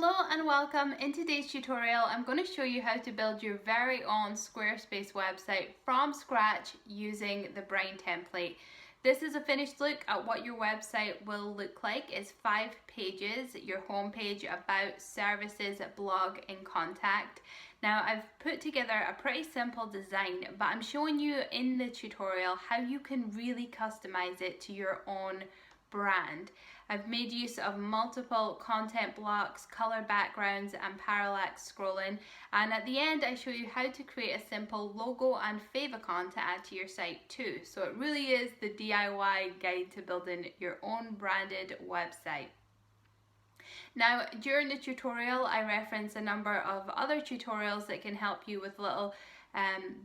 Hello and welcome. In today's tutorial, I'm going to show you how to build your very own Squarespace website from scratch using the Brine template. This is a finished look at what your website will look like. It's 5 pages, your homepage, about, services, blog and contact. Now I've put together a pretty simple design, but I'm showing you in the tutorial how you can really customize it to your own brand. I've made use of multiple content blocks, color backgrounds and parallax scrolling, and at the end I show you how to create a simple logo and favicon to add to your site too. So it really is the DIY guide to building your own branded website. Now, during the tutorial, I reference a number of other tutorials that can help you with little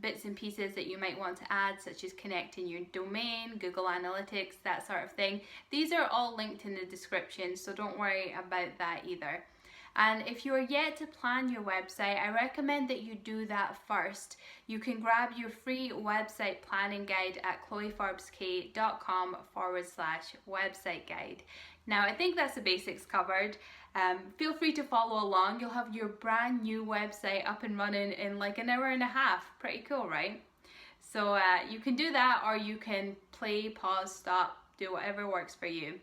bits and pieces that you might want to add, such as connecting your domain, Google Analytics, that sort of thing. These are all linked in the description, so don't worry about that either. And if you are yet to plan your website, I recommend that you do that first. You can grab your free website planning guide at chloeforbes.com/website guide. Now, I think that's the basics covered. Feel free to follow along. You'll have your brand new website up and running in like an hour and a half. Pretty cool, right? So you can do that, or you can play, pause, stop, do whatever works for you.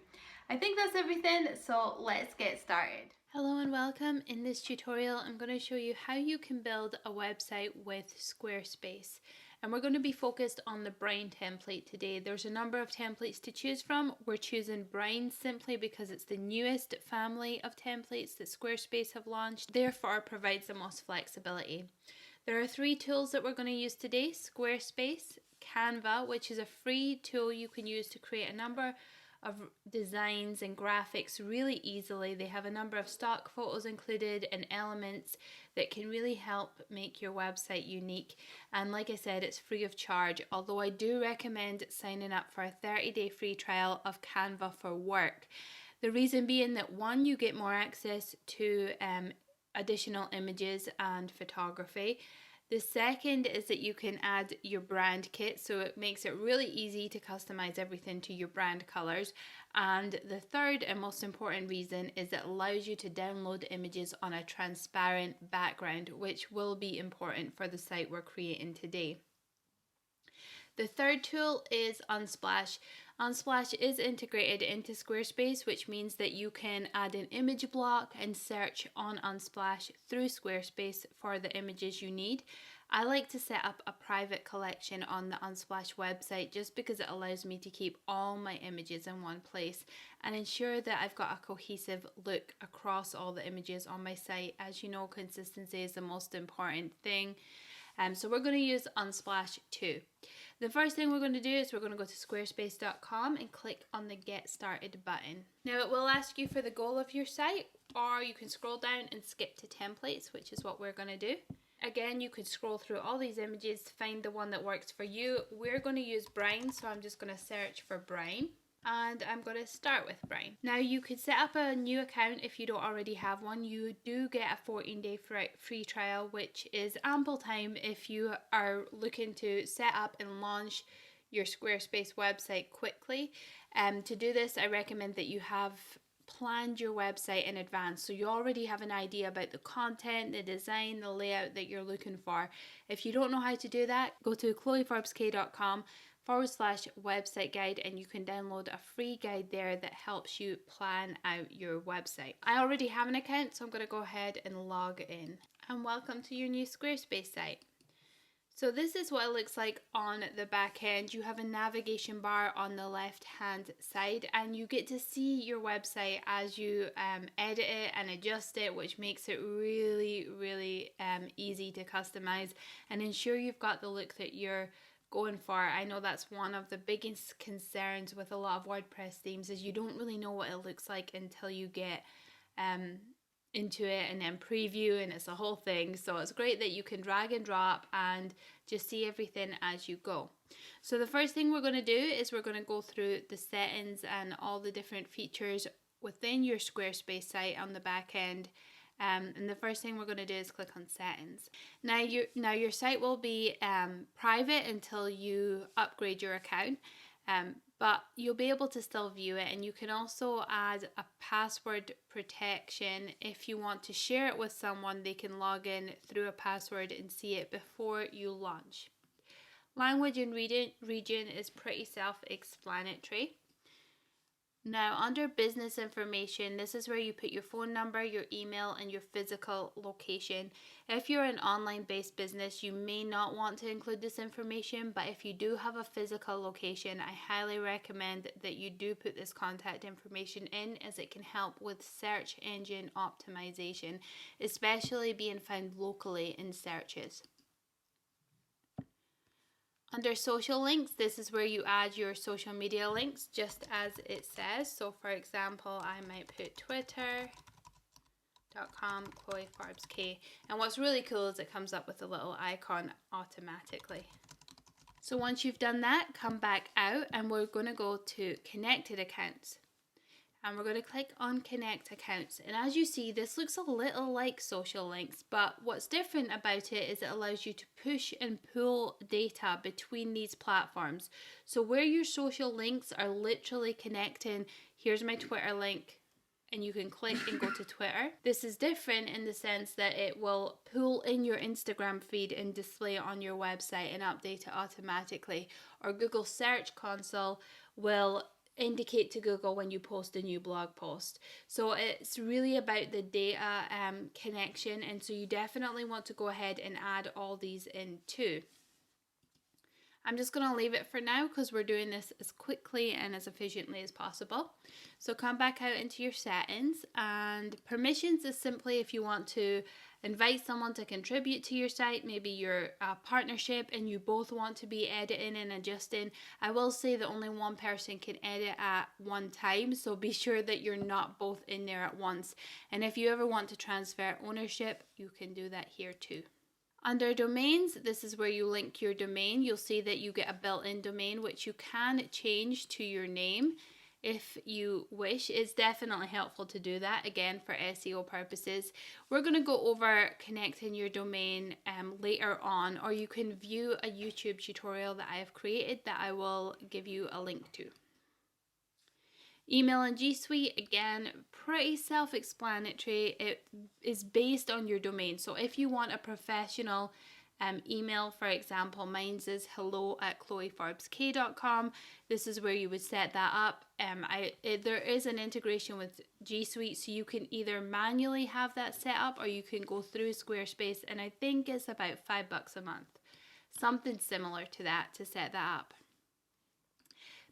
I think that's everything, so let's get started. Hello and welcome. In this tutorial, I'm going to show you how you can build a website with Squarespace. And we're going to be focused on the Brine template today. There's a number of templates to choose from. We're choosing Brine simply because it's the newest family of templates that Squarespace have launched, therefore provides the most flexibility. There are 3 tools that we're going to use today: Squarespace, Canva, which is a free tool you can use to create a number of designs and graphics really easily. They have a number of stock photos included and elements that can really help make your website unique. And like I said, it's free of charge, although I do recommend signing up for a 30-day free trial of Canva for Work. The reason being that, one, you get more access to additional images and photography. The second is that you can add your brand kit, so it makes it really easy to customize everything to your brand colors. And the third and most important reason is it allows you to download images on a transparent background, which will be important for the site we're creating today. The third tool is Unsplash. Unsplash is integrated into Squarespace, which means that you can add an image block and search on Unsplash through Squarespace for the images you need. I like to set up a private collection on the Unsplash website just because it allows me to keep all my images in one place and ensure that I've got a cohesive look across all the images on my site. As you know, consistency is the most important thing. So we're going to use Unsplash too. The first thing we're going to do is we're going to go to squarespace.com and click on the Get Started button. Now it will ask you for the goal of your site, or you can scroll down and skip to templates, which is what we're going to do. Again, you could scroll through all these images to find the one that works for you. We're going to use Brine, so I'm just going to search for Brine. And I'm going to start with Brine. Now you could set up a new account if you don't already have one. You do get a 14-day free trial, which is ample time if you are looking to set up and launch your Squarespace website quickly. To do this, I recommend that you have planned your website in advance, so you already have an idea about the content, the design, the layout that you're looking for. If you don't know how to do that, go to chloeforbes.com/website guide and you can download a free guide there that helps you plan out your website. I already have an account, so I'm going to go ahead and log in. And welcome to your new Squarespace site. So this is what it looks like on the back end. You have a navigation bar on the left hand side and you get to see your website as you edit it and adjust it, which makes it really easy to customize and ensure you've got the look that you're going for. I know that's one of the biggest concerns with a lot of WordPress themes, is you don't really know what it looks like until you get into it and then preview, and it's a whole thing. So it's great that you can drag and drop and just see everything as you go. So the first thing we're going to do is we're going to go through the settings and all the different features within your Squarespace site on the back end. And the first thing we're going to do is click on settings. Now your site will be private until you upgrade your account. but you'll be able to still view it. And you can also add a password protection. If you want to share it with someone, they can log in through a password and see it before you launch. Language and region is pretty self-explanatory. Now, under business information, this is where you put your phone number, your email, and your physical location. If you're an online-based business, you may not want to include this information, but if you do have a physical location, I highly recommend that you do put this contact information in, as it can help with search engine optimization, especially being found locally in searches. Under social links, this is where you add your social media links, just as it says. So for example, I might put twitter.com Chloë Forbes K. And what's really cool is it comes up with a little icon automatically. So once you've done that, come back out and we're going to go to connected accounts. And we're going to click on connect accounts. And as you see, this looks a little like social links, but what's different about it is it allows you to push and pull data between these platforms. So where your social links are literally connecting, here's my Twitter link, and you can click and go to Twitter. This is different in the sense that it will pull in your Instagram feed and display it on your website and update it automatically. Or Google Search Console will indicate to Google when you post a new blog post. So it's really about the data connection, and so you definitely want to go ahead and add all these in too. I'm just going to leave it for now because we're doing this as quickly and as efficiently as possible. So come back out into your settings, and permissions is simply if you want to invite someone to contribute to your site, maybe you're a partnership and you both want to be editing and adjusting. I will say that only one person can edit at one time, so be sure that you're not both in there at once. And if you ever want to transfer ownership, you can do that here too. Under domains, this is where you link your domain. You'll see that you get a built-in domain, which you can change to your name if you wish. It's definitely helpful to do that, again, for SEO purposes. We're going to go over connecting your domain later on, or you can view a YouTube tutorial that I have created that I will give you a link to. Email and G Suite, again, pretty self-explanatory. It is based on your domain. So if you want a professional email, for example, mine's is hello@chloeforbesk.com. This is where you would set that up. There is an integration with G Suite, so you can either manually have that set up or you can go through Squarespace, and I think it's about $5 a month. Something similar to that to set that up.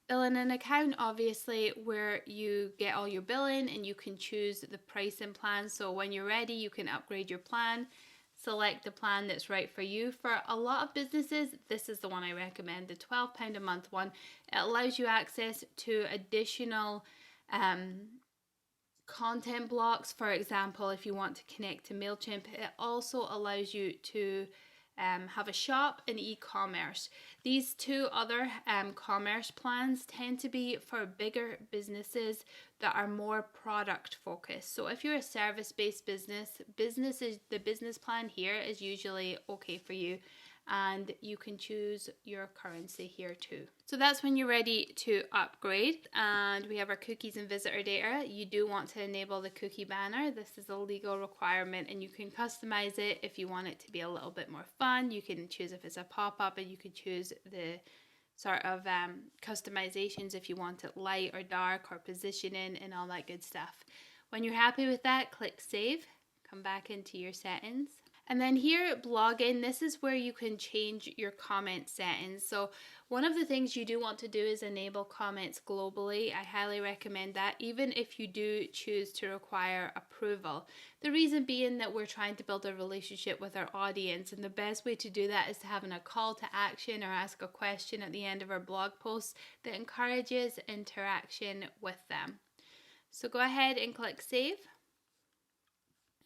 Billing an account, obviously, where you get all your billing and you can choose the pricing plan. So when you're ready, you can upgrade your plan, select the plan that's right for you. For a lot of businesses, this is the one I recommend, the £12 a month one. It allows you access to additional content blocks. For example, if you want to connect to MailChimp, it also allows you to have a shop and e-commerce. These two other commerce plans tend to be for bigger businesses that are more product focused. So if you're a service-based business, the business plan here is usually okay for you, and you can choose your currency here too. So that's when you're ready to upgrade, and we have our cookies and visitor data. You do want to enable the cookie banner. This is a legal requirement, and you can customize it if you want it to be a little bit more fun. You can choose if it's a pop-up, and you can choose the sort of customizations if you want it light or dark or positioning and all that good stuff. When you're happy with that, click save, come back into your settings. And then here at blogging, this is where you can change your comment settings. So one of the things you do want to do is enable comments globally. I highly recommend that, even if you do choose to require approval. The reason being that we're trying to build a relationship with our audience, and the best way to do that is to have a call to action or ask a question at the end of our blog posts that encourages interaction with them. So go ahead and click save.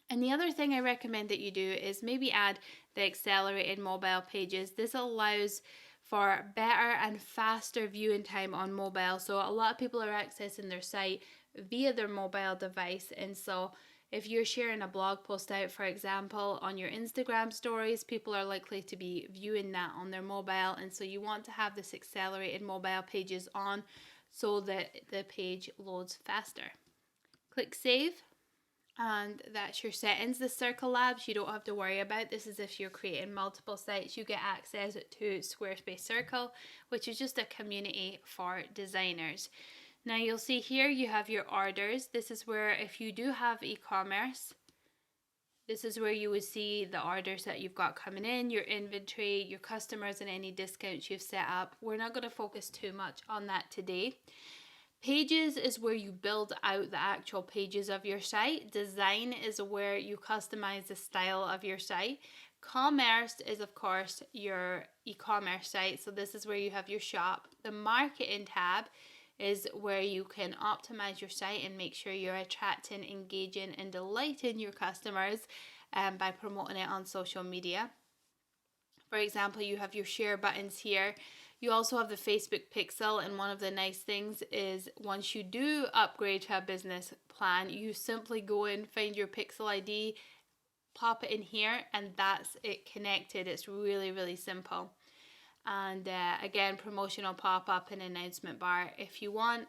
And the other thing I recommend that you do is maybe add the accelerated mobile pages. This allows for better and faster viewing time on mobile. So a lot of people are accessing their site via their mobile device. And so if you're sharing a blog post out, for example, on your Instagram stories, people are likely to be viewing that on their mobile. And so you want to have this accelerated mobile pages on so that the page loads faster. Click save, and that's your settings. The circle labs you don't have to worry about. This is if you're creating multiple sites. You get access to Squarespace Circle, which is just a community for designers. Now you'll see here you have your orders. This is where, if you do have e-commerce, this is where you would see the orders that you've got coming in, your inventory, your customers, and any discounts you've set up. We're not going to focus too much on that today. Pages is where you build out the actual pages of your site. Design is where you customize the style of your site. Commerce is, of course, your e-commerce site. So this is where you have your shop. The marketing tab is where you can optimize your site and make sure you're attracting, engaging, and delighting your customers by promoting it on social media. For example, you have your share buttons here. You also have the Facebook pixel, and one of the nice things is once you do upgrade to a business plan, you simply go in, find your pixel ID, pop it in here, and that's it connected. It's really, really simple. And again, promotional pop-up and announcement bar. If you want,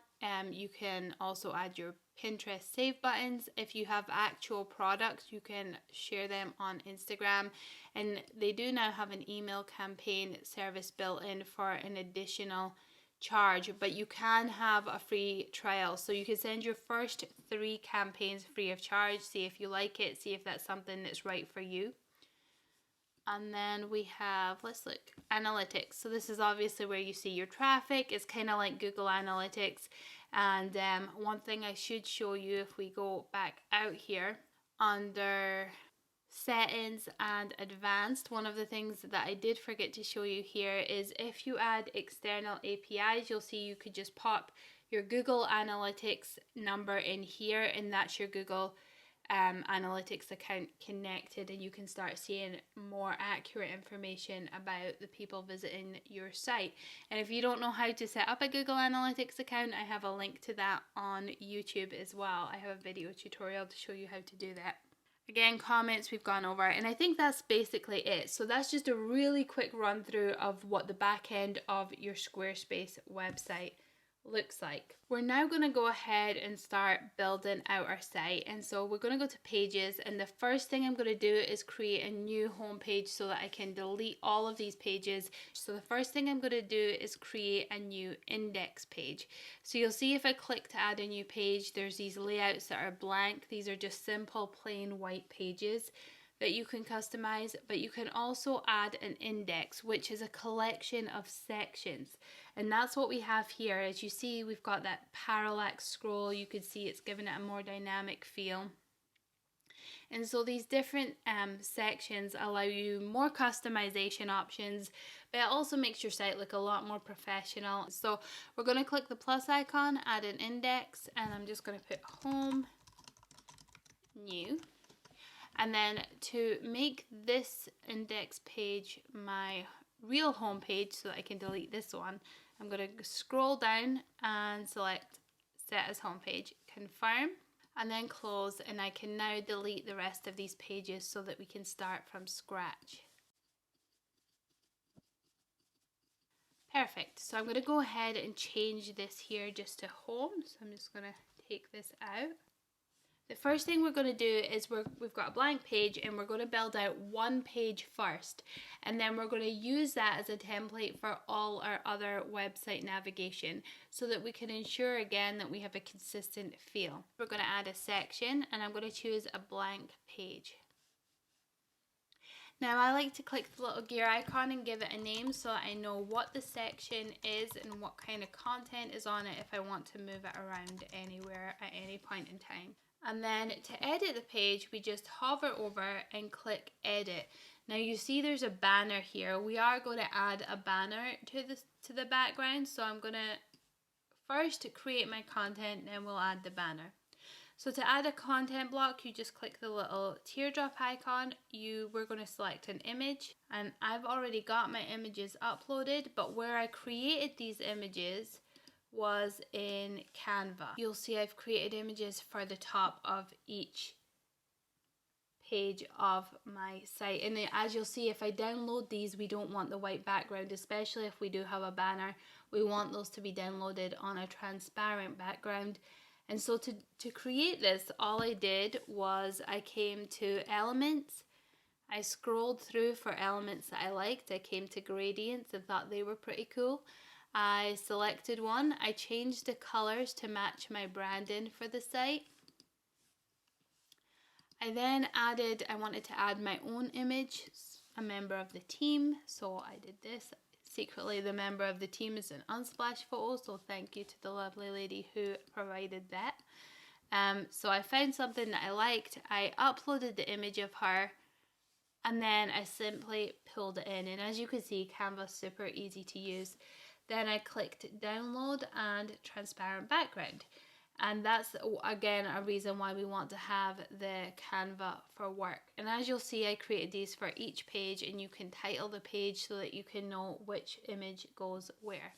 you can also add your Pinterest save buttons. If you have actual products, you can share them on Instagram. And they do now have an email campaign service built in for an additional charge, but you can have a free trial. So you can send your first 3 campaigns free of charge, see if you like it, see if that's something that's right for you. And then we have, let's look, analytics. So this is obviously where you see your traffic. It's kind of like Google Analytics. And one thing I should show you, if we go back out here under settings and advanced, one of the things that I did forget to show you here is if you add external APIs, you'll see you could just pop your Google Analytics number in here, and that's your Google Analytics account connected, and you can start seeing more accurate information about the people visiting your site. And if you don't know how to set up a Google Analytics account, I have a link to that on YouTube as well. I have a video tutorial to show you how to do that. Again, comments we've gone over, and I think that's basically it. So that's just a really quick run through of what the back end of your Squarespace website looks like. We're now going to go ahead and start building out our site, and so we're going to go to pages, and the first thing I'm going to do is create a new home page so that I can delete all of these pages. So the first thing I'm going to do is create a new index page. So you'll see if I click to add a new page, there's these layouts that are blank. These are just simple plain white pages that you can customize, but you can also add an index, which is a collection of sections. And that's what we have here. As you see, we've got that parallax scroll. You can see it's given it a more dynamic feel. And so these different sections allow you more customization options, but it also makes your site look a lot more professional. So we're going to click the plus icon, add an index, and I'm just going to put home, new. And then to make this index page my real home page so that I can delete this one, I'm going to scroll down and select set as home page, confirm, and then close, and I can now delete the rest of these pages so that we can start from scratch. Perfect. So I'm going to go ahead and change this here just to home. So I'm just going to take this out. The first thing we're going to do is we've got a blank page, and we're going to build out one page first, and then we're going to use that as a template for all our other website navigation so that we can ensure again that we have a consistent feel. We're going to add a section, and I'm going to choose a blank page. Now I like to click the little gear icon and give it a name so that I know what the section is and what kind of content is on it if I want to move it around anywhere at any point in time. And then to edit the page, we just hover over and click edit. Now you see there's a banner here. We are going to add a banner to the background. So I'm going to first create my content, then we'll add the banner. So to add a content block, you just click the little teardrop icon. We're going to select an image, and I've already got my images uploaded, but where I created these images was in Canva. You'll see I've created images for the top of each page of my site. And as you'll see, if I download these, we don't want the white background, especially if we do have a banner. We want those to be downloaded on a transparent background. And so to create this, all I did was I came to elements. I scrolled through for elements that I liked. I came to gradients and thought they were pretty cool. I selected one. I changed the colors to match my branding for the site. I then I wanted to add my own image, a member of the team. So I did this. Secretly, the member of the team is an Unsplash photo. So thank you to the lovely lady who provided that. So I found something that I liked. I uploaded the image of her. And then I simply pulled it in. And as you can see, Canva's super easy to use. Then I clicked download and transparent background. And that's, again, a reason why we want to have the Canva for work. And as you'll see, I created these for each page, and you can title the page so that you can know which image goes where.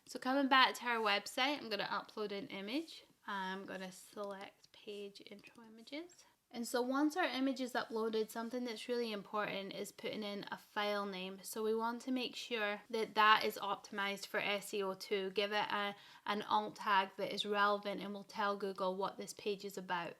So coming back to our website, I'm going to upload an image. I'm going to select page intro images. And so once our image is uploaded, something that's really important is putting in a file name. So we want to make sure that that is optimized for SEO too. Give it an alt tag that is relevant and will tell Google what this page is about.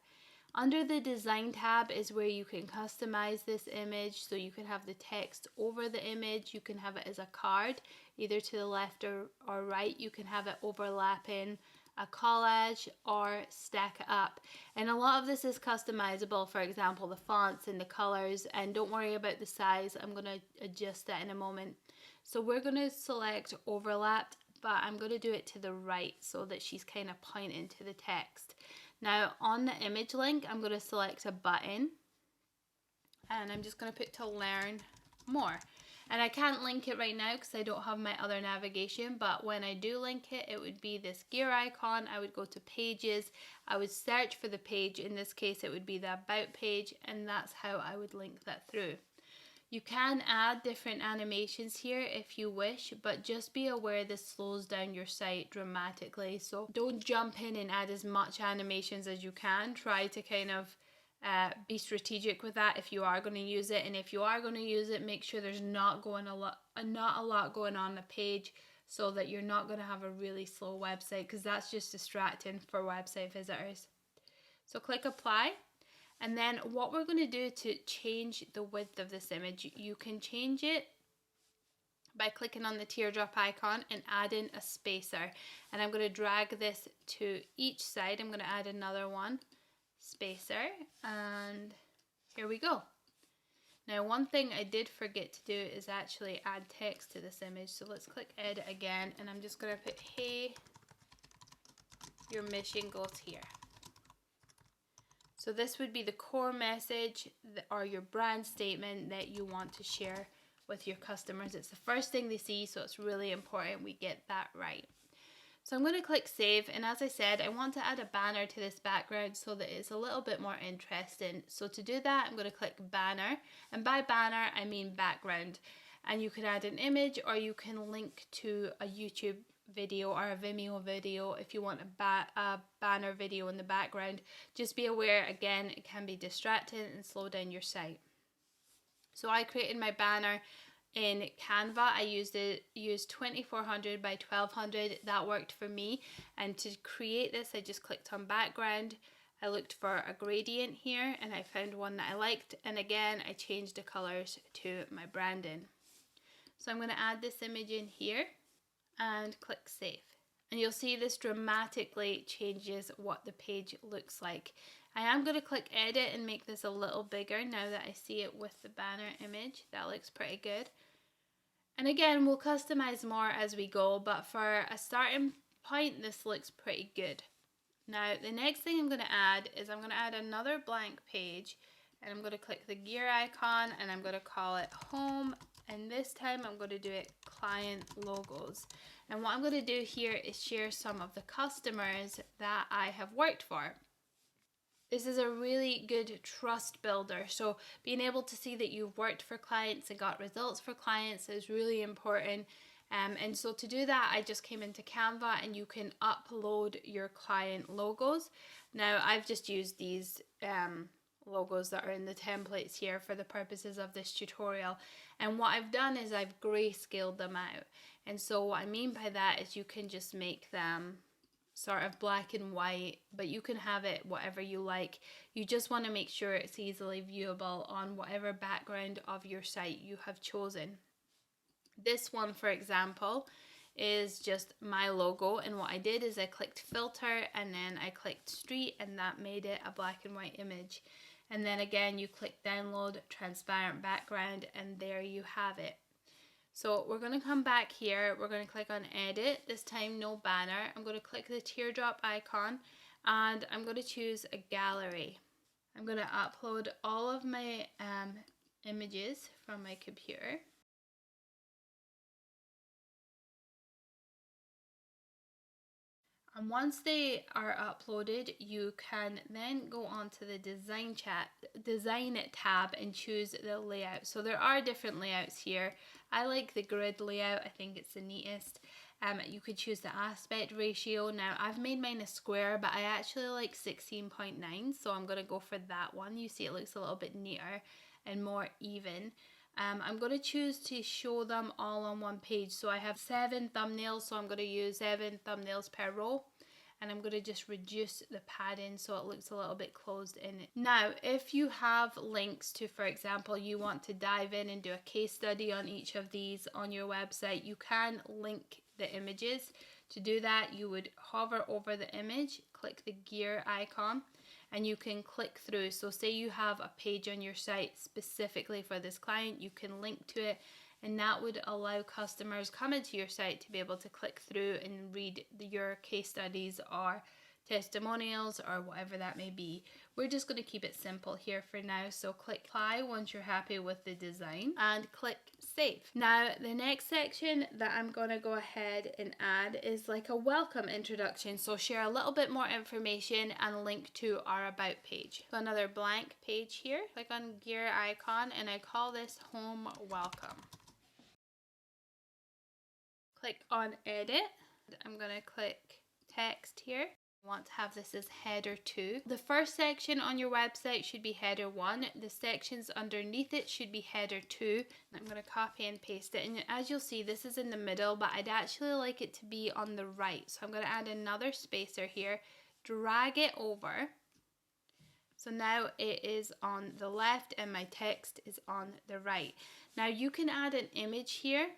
Under the design tab is where you can customize this image. So you can have the text over the image. You can have it as a card, either to the left or right. You can have it overlapping a collage or stack it up. And a lot of this is customizable, for example the fonts and the colors, and don't worry about the size. I'm going to adjust that in a moment. So we're going to select overlapped, but I'm going to do it to the right so that she's kind of pointing to the text. Now on the image link, I'm going to select a button, and I'm just going to put to learn more. And I can't link it right now because I don't have my other navigation, but when I do link it, it would be this gear icon. I would go to pages, I would search for the page. In this case, it would be the about page, and that's how I would link that through. You can add different animations here if you wish, but just be aware this slows down your site dramatically. So don't jump in and add as much animations as you can. Try to kind of be strategic with that if you are going to use it, and if you are going to use it, make sure there's not a lot going on the page, so that you're not going to have a really slow website, because that's just distracting for website visitors. So click apply, and then what we're going to do to change the width of this image, you can change it by clicking on the teardrop icon and adding a spacer. And I'm going to drag this to each side. I'm going to add another one, spacer, and here we go. Now one thing I did forget to do is actually add text to this image. So let's click edit again, and I'm just going to put, hey, your mission goes here. So this would be the core message or your brand statement that you want to share with your customers. It's the first thing they see, so it's really important we get that right. So I'm going to click save, and as I said, I want to add a banner to this background so that it's a little bit more interesting. So to do that, I'm going to click banner, and by banner I mean background. And you can add an image, or you can link to a YouTube video or a Vimeo video if you want a banner video in the background. Just be aware, again, it can be distracting and slow down your site. So I created my banner in Canva. I used 2400 by 1200. That worked for me. And to create this, I just clicked on background. I looked for a gradient here, and I found one that I liked. And again, I changed the colors to my branding. So I'm going to add this image in here and click save. And you'll see this dramatically changes what the page looks like. I am going to click edit and make this a little bigger now that I see it with the banner image. That looks pretty good. And again, we'll customize more as we go, but for a starting point, this looks pretty good. Now, the next thing I'm going to add is I'm going to add another blank page, and I'm going to click the gear icon, and I'm going to call it home, and this time I'm going to do it client logos. And what I'm going to do here is share some of the customers that I have worked for. This is a really good trust builder. So being able to see that you've worked for clients and got results for clients is really important. And so to do that, I just came into Canva, and you can upload your client logos. Now I've just used these logos that are in the templates here for the purposes of this tutorial. And what I've done is I've grayscaled them out. And so what I mean by that is you can just make them sort of black and white, but you can have it whatever you like. You just want to make sure it's easily viewable on whatever background of your site you have chosen. This one, for example, is just my logo, and what I did is I clicked filter and then I clicked street, and that made it a black and white image. And then again you click download transparent background, and there you have it. So we're going to come back here, we're going to click on edit, this time no banner. I'm going to click the teardrop icon and I'm going to choose a gallery. I'm going to upload all of my images from my computer. And once they are uploaded, you can then go on to the design tab and choose the layout. So there are different layouts here. I like the grid layout, I think it's the neatest. You could choose the aspect ratio. Now I've made mine a square, but I actually like 16.9, so I'm going to go for that one. You see it looks a little bit neater and more even. I'm going to choose to show them all on one page. So I have 7 thumbnails, so I'm going to use 7 thumbnails per row. And I'm going to just reduce the padding so it looks a little bit closed in. Now, if you have links to, for example, you want to dive in and do a case study on each of these on your website, you can link the images. To do that, you would hover over the image, click the gear icon, and you can click through. So say you have a page on your site specifically for this client, you can link to it, and that would allow customers coming to your site to be able to click through and read your case studies or testimonials or whatever that may be. We're just going to keep it simple here for now, so click apply once you're happy with the design and click save. Now the next section that I'm going to go ahead and add is like a welcome introduction, so share a little bit more information and link to our about page. So another blank page here, click on gear icon and I call this home welcome. Click on edit. I'm going to click text here. I want to have this as header 2. The first section on your website should be header 1. The sections underneath it should be header 2. I'm going to copy and paste it, and as you'll see, this is in the middle, but I'd actually like it to be on the right. So I'm going to add another spacer here, drag it over. So now it is on the left and my text is on the right. Now you can add an image here,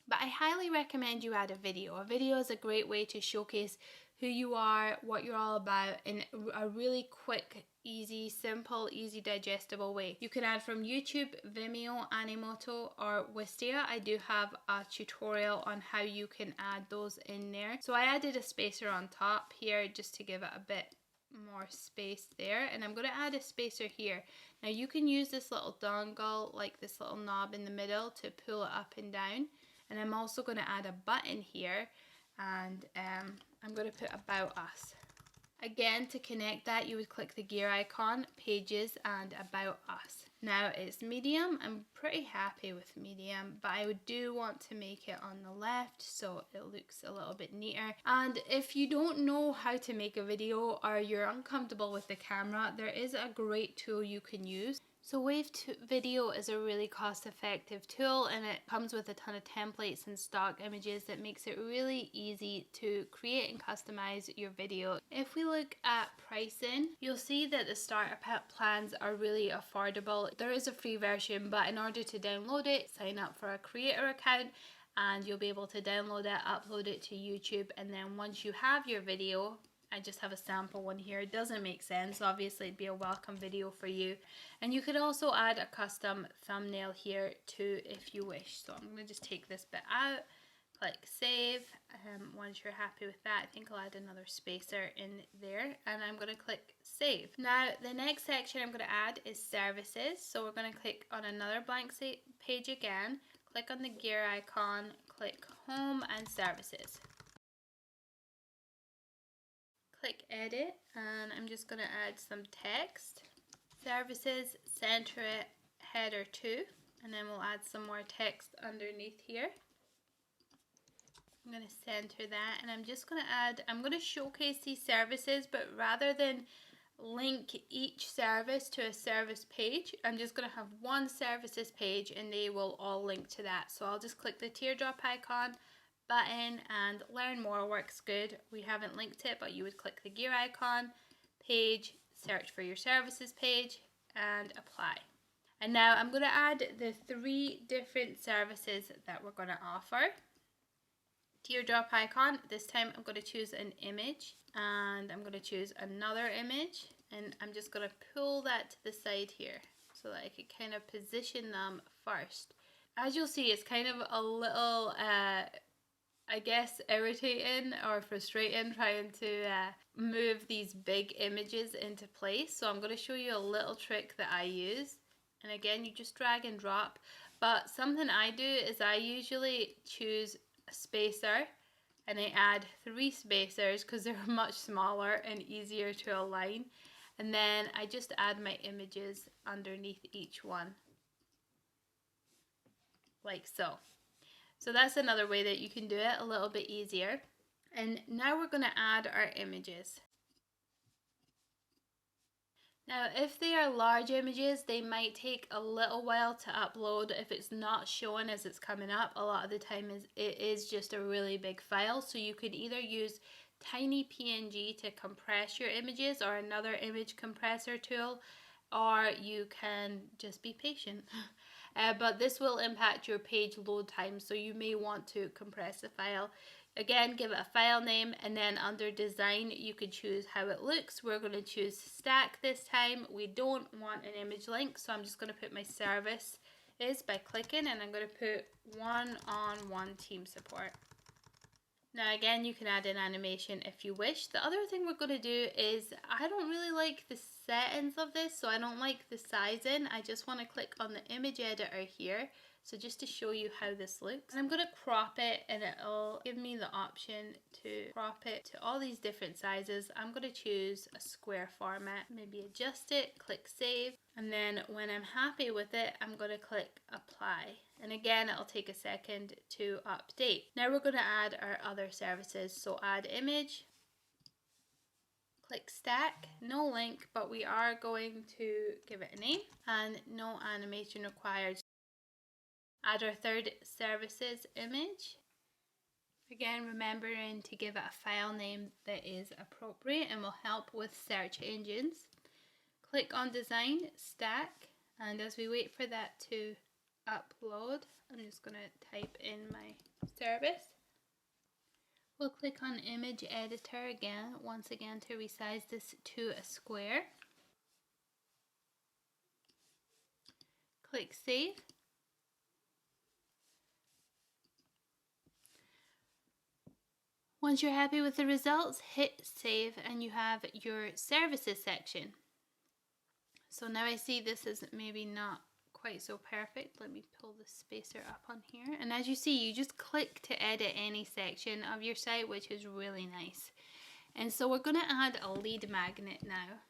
but I highly recommend you add a video. A video is a great way to showcase who you are, what you're all about, in a really quick, easy, simple, easy digestible way. You can add from YouTube, Vimeo, Animoto, or Wistia. I do have a tutorial on how you can add those in there. So I added a spacer on top here just to give it a bit more space there, and I'm going to add a spacer here. Now you can use this little dongle, like this little knob in the middle, to pull it up and down. And I'm also going to add a button here, and I'm going to put about us. Again, to connect that, you would click the gear icon, pages, and about us. Now it's medium. I'm pretty happy with medium, but I do want to make it on the left so it looks a little bit neater. And if you don't know how to make a video or you're uncomfortable with the camera, there is a great tool you can use. So Wave Video is a really cost-effective tool, and it comes with a ton of templates and stock images that makes it really easy to create and customize your video. If we look at pricing, you'll see that the starter plans are really affordable. There is a free version, but in order to download it, sign up for a creator account and you'll be able to download it, upload it to YouTube, and then once you have your video, I just have a sample one here. It doesn't make sense. Obviously, it'd be a welcome video for you. And you could also add a custom thumbnail here too if you wish. So I'm going to just take this bit out, click save. Once you're happy with that, I think I'll add another spacer in there, and I'm going to click save. Now, the next section I'm going to add is services. So we're going to click on another blank page again, click on the gear icon, click home and services. Click edit, and I'm just going to add some text. Services, center it, header 2, and then we'll add some more text underneath here. I'm going to center that, and I'm just going to add, I'm going to showcase these services, but rather than link each service to a service page. I'm just going to have one services page and they will all link to that. So I'll just click the teardrop icon button and learn more works good. We haven't linked it, but you would click the gear icon, page, search for your services page and apply. And now I'm going to add the 3 different services that we're going to offer. Teardrop icon, this time I'm going to choose an image and I'm going to choose another image, and I'm just going to pull that to the side here so that I can kind of position them first. As you'll see, it's kind of a little I guess irritating or frustrating trying to move these big images into place. So I'm going to show you a little trick that I use. And again, you just drag and drop. But something I do is I usually choose a spacer and I add 3 spacers because they're much smaller and easier to align. And then I just add my images underneath each one. Like so. So that's another way that you can do it a little bit easier. And now we're going to add our images. Now, if they are large images, they might take a little while to upload. If it's not showing as it's coming up, a lot of the time it is just a really big file. So you could either use tiny PNG to compress your images or another image compressor tool, or you can just be patient. But this will impact your page load time, so you may want to compress the file. Again, give it a file name, and then under design you could choose how it looks. We're going to choose stack this time. We don't want an image link, so I'm just going to put my service is by clicking, and I'm going to put one-on-one team support. Now again, you can add an animation if you wish. The other thing we're going to do is, I don't really like the settings of this, so I don't like the sizing. I just want to click on the image editor here. So just to show you how this looks. And I'm going to crop it, and it'll give me the option to crop it to all these different sizes. I'm going to choose a square format, maybe adjust it, click save. And then when I'm happy with it, I'm going to click apply. And again, it'll take a second to update. Now we're going to add our other services. So add image, click stack, no link, but we are going to give it a name, and no animation required. Add our 3rd services image. Again, remembering to give it a file name that is appropriate and will help with search engines. Click on design, stack, and as we wait for that to upload, I'm just going to type in my service. We'll click on image editor again, once again to resize this to a square. Click save. Once you're happy with the results, hit save and you have your services section. So now I see this is maybe not quite so perfect. Let me pull the spacer up on here. And as you see, you just click to edit any section of your site, which is really nice. And so we're going to add a lead magnet now.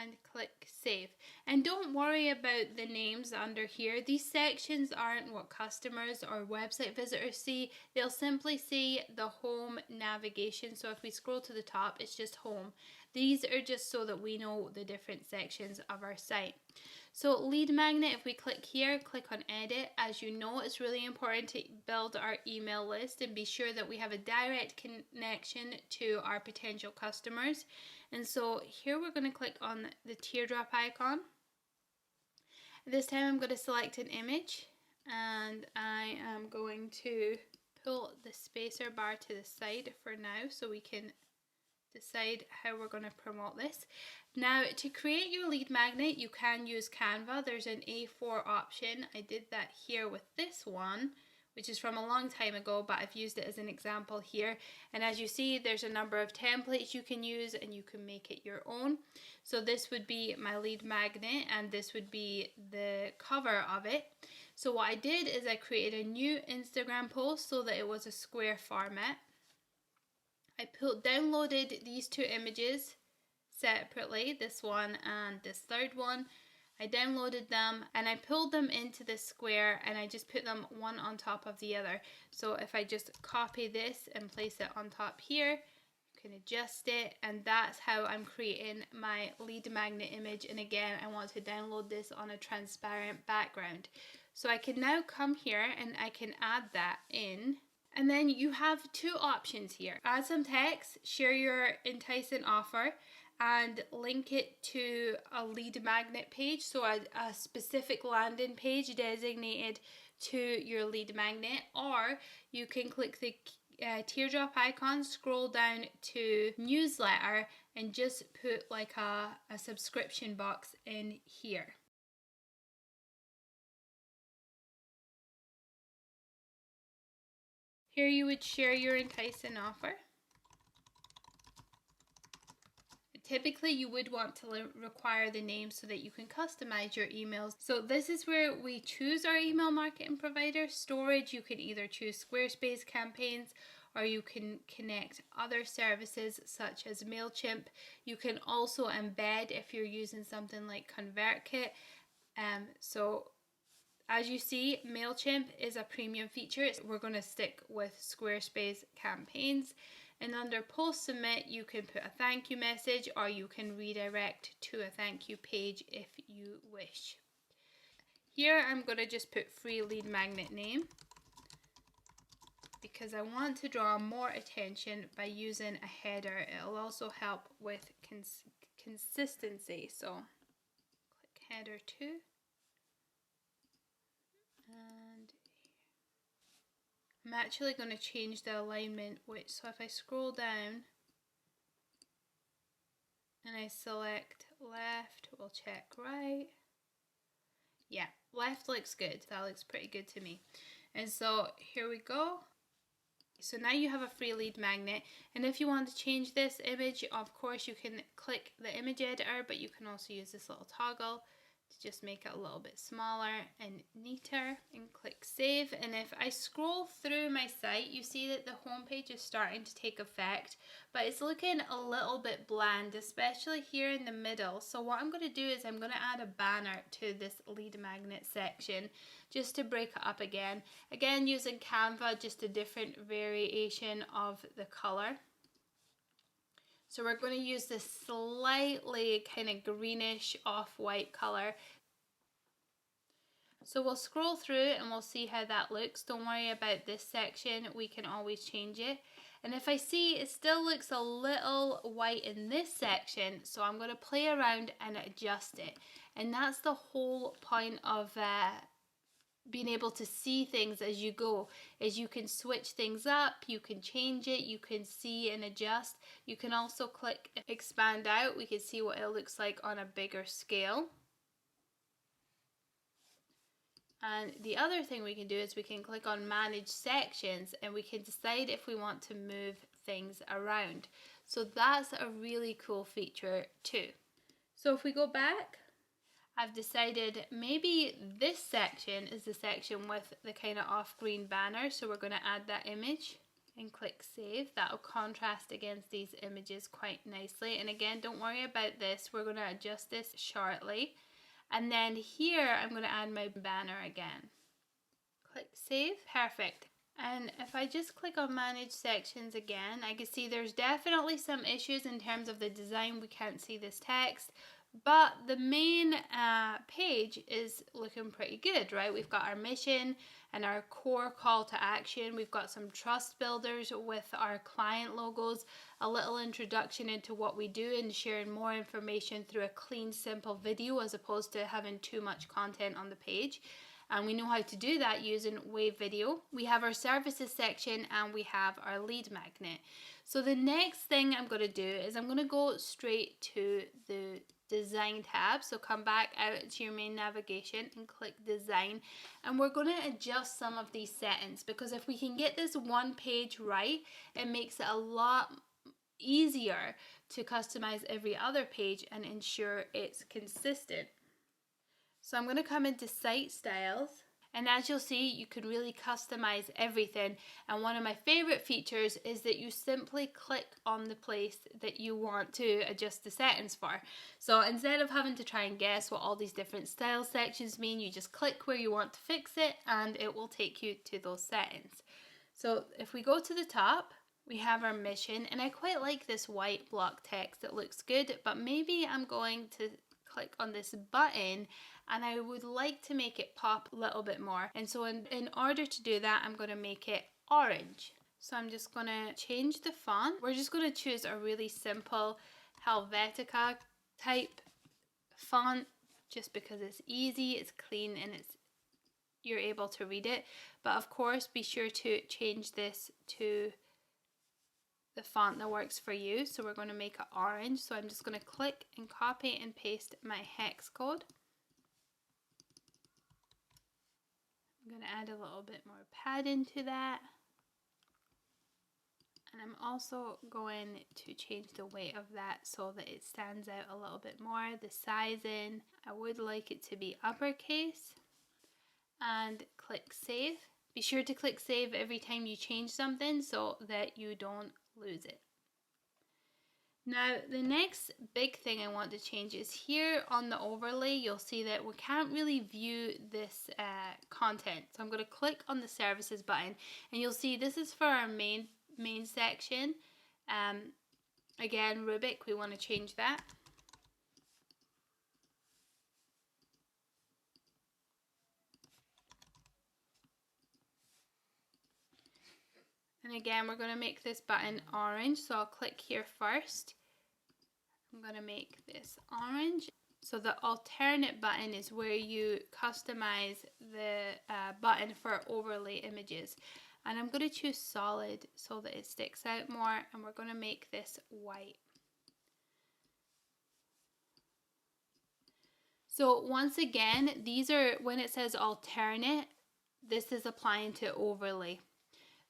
And click save. And don't worry about the names under here. These sections aren't what customers or website visitors see. They'll simply see the home navigation. So if we scroll to the top, it's just home. These are just so that we know the different sections of our site. So lead magnet, if we click here, click on edit. As you know, it's really important to build our email list and be sure that we have a direct connection to our potential customers. And so here we're going to click on the teardrop icon. This time I'm going to select an image, and I am going to pull the spacer bar to the side for now so we can decide how we're going to promote this. Now, to create your lead magnet, you can use Canva. There's an A4 option. I did that here with this one, which is from a long time ago, but I've used it as an example here. And as you see, there's a number of templates you can use and you can make it your own. So this would be my lead magnet and this would be the cover of it. So what I did is I created a new Instagram post so that it was a square format. I downloaded these 2 images separately, this one and this 3rd one. I downloaded them and I pulled them into this square and I just put them one on top of the other. So if I just copy this and place it on top here, can adjust it, and that's how I'm creating my lead magnet image. And again, I want to download this on a transparent background. So I can now come here and I can add that in. And then you have two options here. Add some text, share your enticing offer, and link it to a lead magnet page, so a specific landing page designated to your lead magnet. Or you can click the teardrop icon, scroll down to newsletter, and just put like a subscription box in here. Here you would share your enticing offer. Typically you would want to require the name so that you can customize your emails. So this is where we choose our email marketing provider. Storage, you can either choose Squarespace campaigns, or you can connect other services such as MailChimp. You can also embed if you're using something like ConvertKit. So as you see, MailChimp is a premium feature. We're going to stick with Squarespace campaigns. And under Post Submit, you can put a thank you message, or you can redirect to a thank you page if you wish. Here I'm going to just put free lead magnet name, because I want to draw more attention by using a header. It'll also help with consistency. So click header 2. And I'm actually going to change the alignment, so if I scroll down and I select left, we'll check right. Yeah, left looks good. That looks pretty good to me. And so here we go. So now you have a free lead magnet, and if you want to change this image, of course you can click the image editor, but you can also use this little toggle to just make it a little bit smaller and neater, and click save. And if I scroll through my site, you see that the homepage is starting to take effect, but it's looking a little bit bland, especially here in the middle. So what I'm going to do is I'm going to add a banner to this lead magnet section just to break it up again. Again, using Canva, just a different variation of the color. So we're going to use this slightly kind of greenish off-white color. So we'll scroll through and we'll see how that looks. Don't worry about this section, we can always change it. And if I see it still looks a little white in this section, so I'm going to play around and adjust it. And that's the whole point of being able to see things as you go, is you can switch things up, you can change it, you can see and adjust. You can also click expand out. We can see what it looks like on a bigger scale. And the other thing we can do is we can click on manage sections, and we can decide if we want to move things around. So that's a really cool feature too. So if we go back, I've decided maybe this section is the section with the kind of off-green banner, so we're going to add that image and click save. That'll contrast against these images quite nicely. And again, don't worry about this, we're going to adjust this shortly. And then here I'm going to add my banner again. Click save, perfect. And if I just click on manage sections again, I can see there's definitely some issues in terms of the design. We can't see this text. But the main page is looking pretty good, right? We've got our mission and our core call to action. We've got some trust builders with our client logos, a little introduction into what we do, and sharing more information through a clean, simple video as opposed to having too much content on the page. And we know how to do that using Wave Video. We have our services section and we have our lead magnet. So the next thing I'm going to do is I'm going to go straight to the design tab. So come back out to your main navigation and click design, and we're going to adjust some of these settings, because if we can get this one page right, it makes it a lot easier to customize every other page and ensure it's consistent. So I'm going to come into site styles, and as you'll see, you can really customize everything. And one of my favorite features is that you simply click on the place that you want to adjust the settings for. So instead of having to try and guess what all these different style sections mean, you just click where you want to fix it and it will take you to those settings. So if we go to the top, we have our mission, and I quite like this white block text. It looks good, but maybe I'm going to click on this button and I would like to make it pop a little bit more. And so in order to do that, I'm going to make it orange. So I'm just going to change the font. We're just going to choose a really simple Helvetica type font just because it's easy, it's clean, and you're able to read it. But of course, be sure to change this to the font that works for you. So we're going to make it orange. So I'm just going to click and copy and paste my hex code. I'm going to add a little bit more padding to that. And I'm also going to change the weight of that so that it stands out a little bit more. The sizing, I would like it to be uppercase. And click save. Be sure to click save every time you change something so that you don't lose it. Now the next big thing I want to change is here on the overlay. You'll see that we can't really view this content. So I'm going to click on the services button and you'll see this is for our main section. Again, Rubik, we want to change that. And again, we're going to make this button orange. So I'll click here first. I'm going to make this orange. So the alternate button is where you customize the button for overlay images. And I'm going to choose solid so that it sticks out more. And we're going to make this white. So once again, these are, when it says alternate, this is applying to overlay.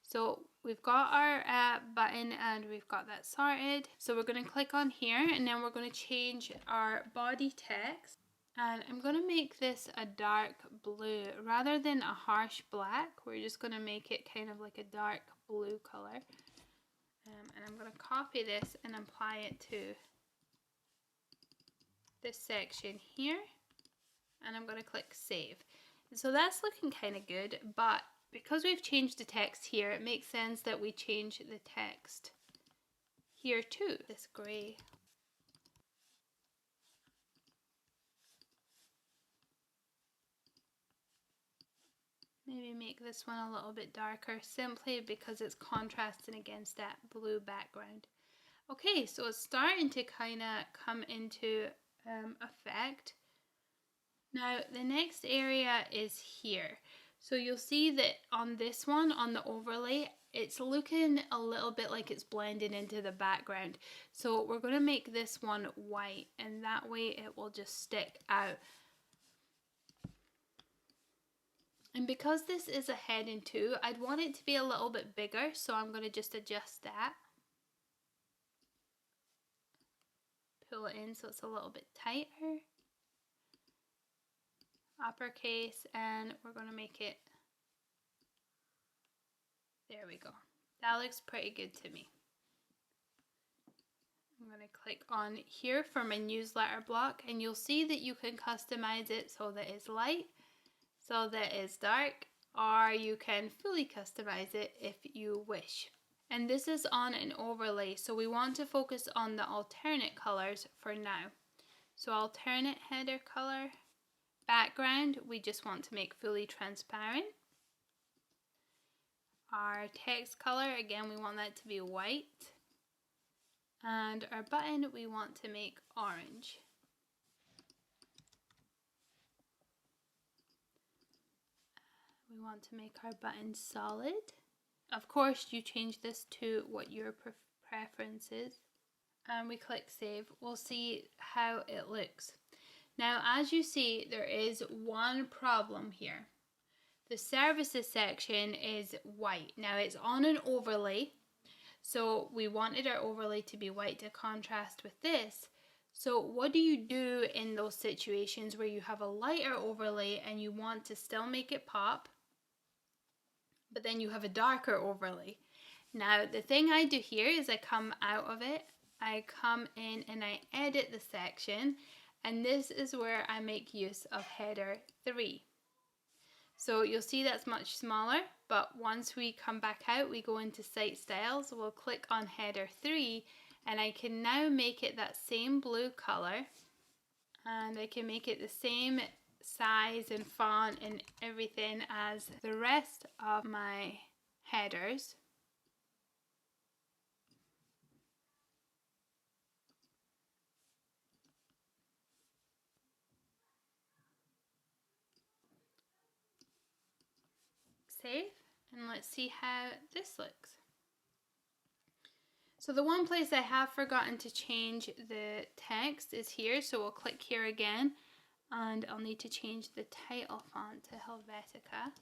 So we've got our button and we've got that sorted. So we're going to click on here and then we're going to change our body text. And I'm going to make this a dark blue rather than a harsh black. We're just going to make it kind of like a dark blue color. And I'm going to copy this and apply it to this section here. And I'm going to click save. And so that's looking kind of good, but because we've changed the text here, it makes sense that we change the text here too. This gray. Maybe make this one a little bit darker simply because it's contrasting against that blue background. Okay, so it's starting to kind of come into effect. Now the next area is here. So you'll see that on this one, on the overlay, it's looking a little bit like it's blending into the background. So we're going to make this one white and that way it will just stick out. And because this is a heading too, I'd want it to be a little bit bigger. So I'm going to just adjust that. Pull it in so it's a little bit tighter. Uppercase, and we're going to make it, there we go. That looks pretty good to me. I'm going to click on here for my newsletter block and you'll see that you can customize it so that it's light, so that it's dark, or you can fully customize it if you wish. And this is on an overlay, so we want to focus on the alternate colors for now. So alternate header color. Background, we just want to make fully transparent. Our text color, again, we want that to be white. And our button, we want to make orange. We want to make our button solid. Of course, you change this to what your preference is. And we click save. We'll see how it looks. Now, as you see, there is one problem here. The services section is white. Now, it's on an overlay, so we wanted our overlay to be white to contrast with this. So what do you do in those situations where you have a lighter overlay and you want to still make it pop, but then you have a darker overlay? Now, the thing I do here is I come out of it, I come in and I edit the section. And this is where I make use of header 3. So you'll see that's much smaller, but once we come back out, we go into Site Styles, we'll click on Header 3, and I can now make it that same blue color, and I can make it the same size and font and everything as the rest of my headers. Save, and let's see how this looks. So the one place I have forgotten to change the text is here, so we'll click here again, and I'll need to change the title font to Helvetica.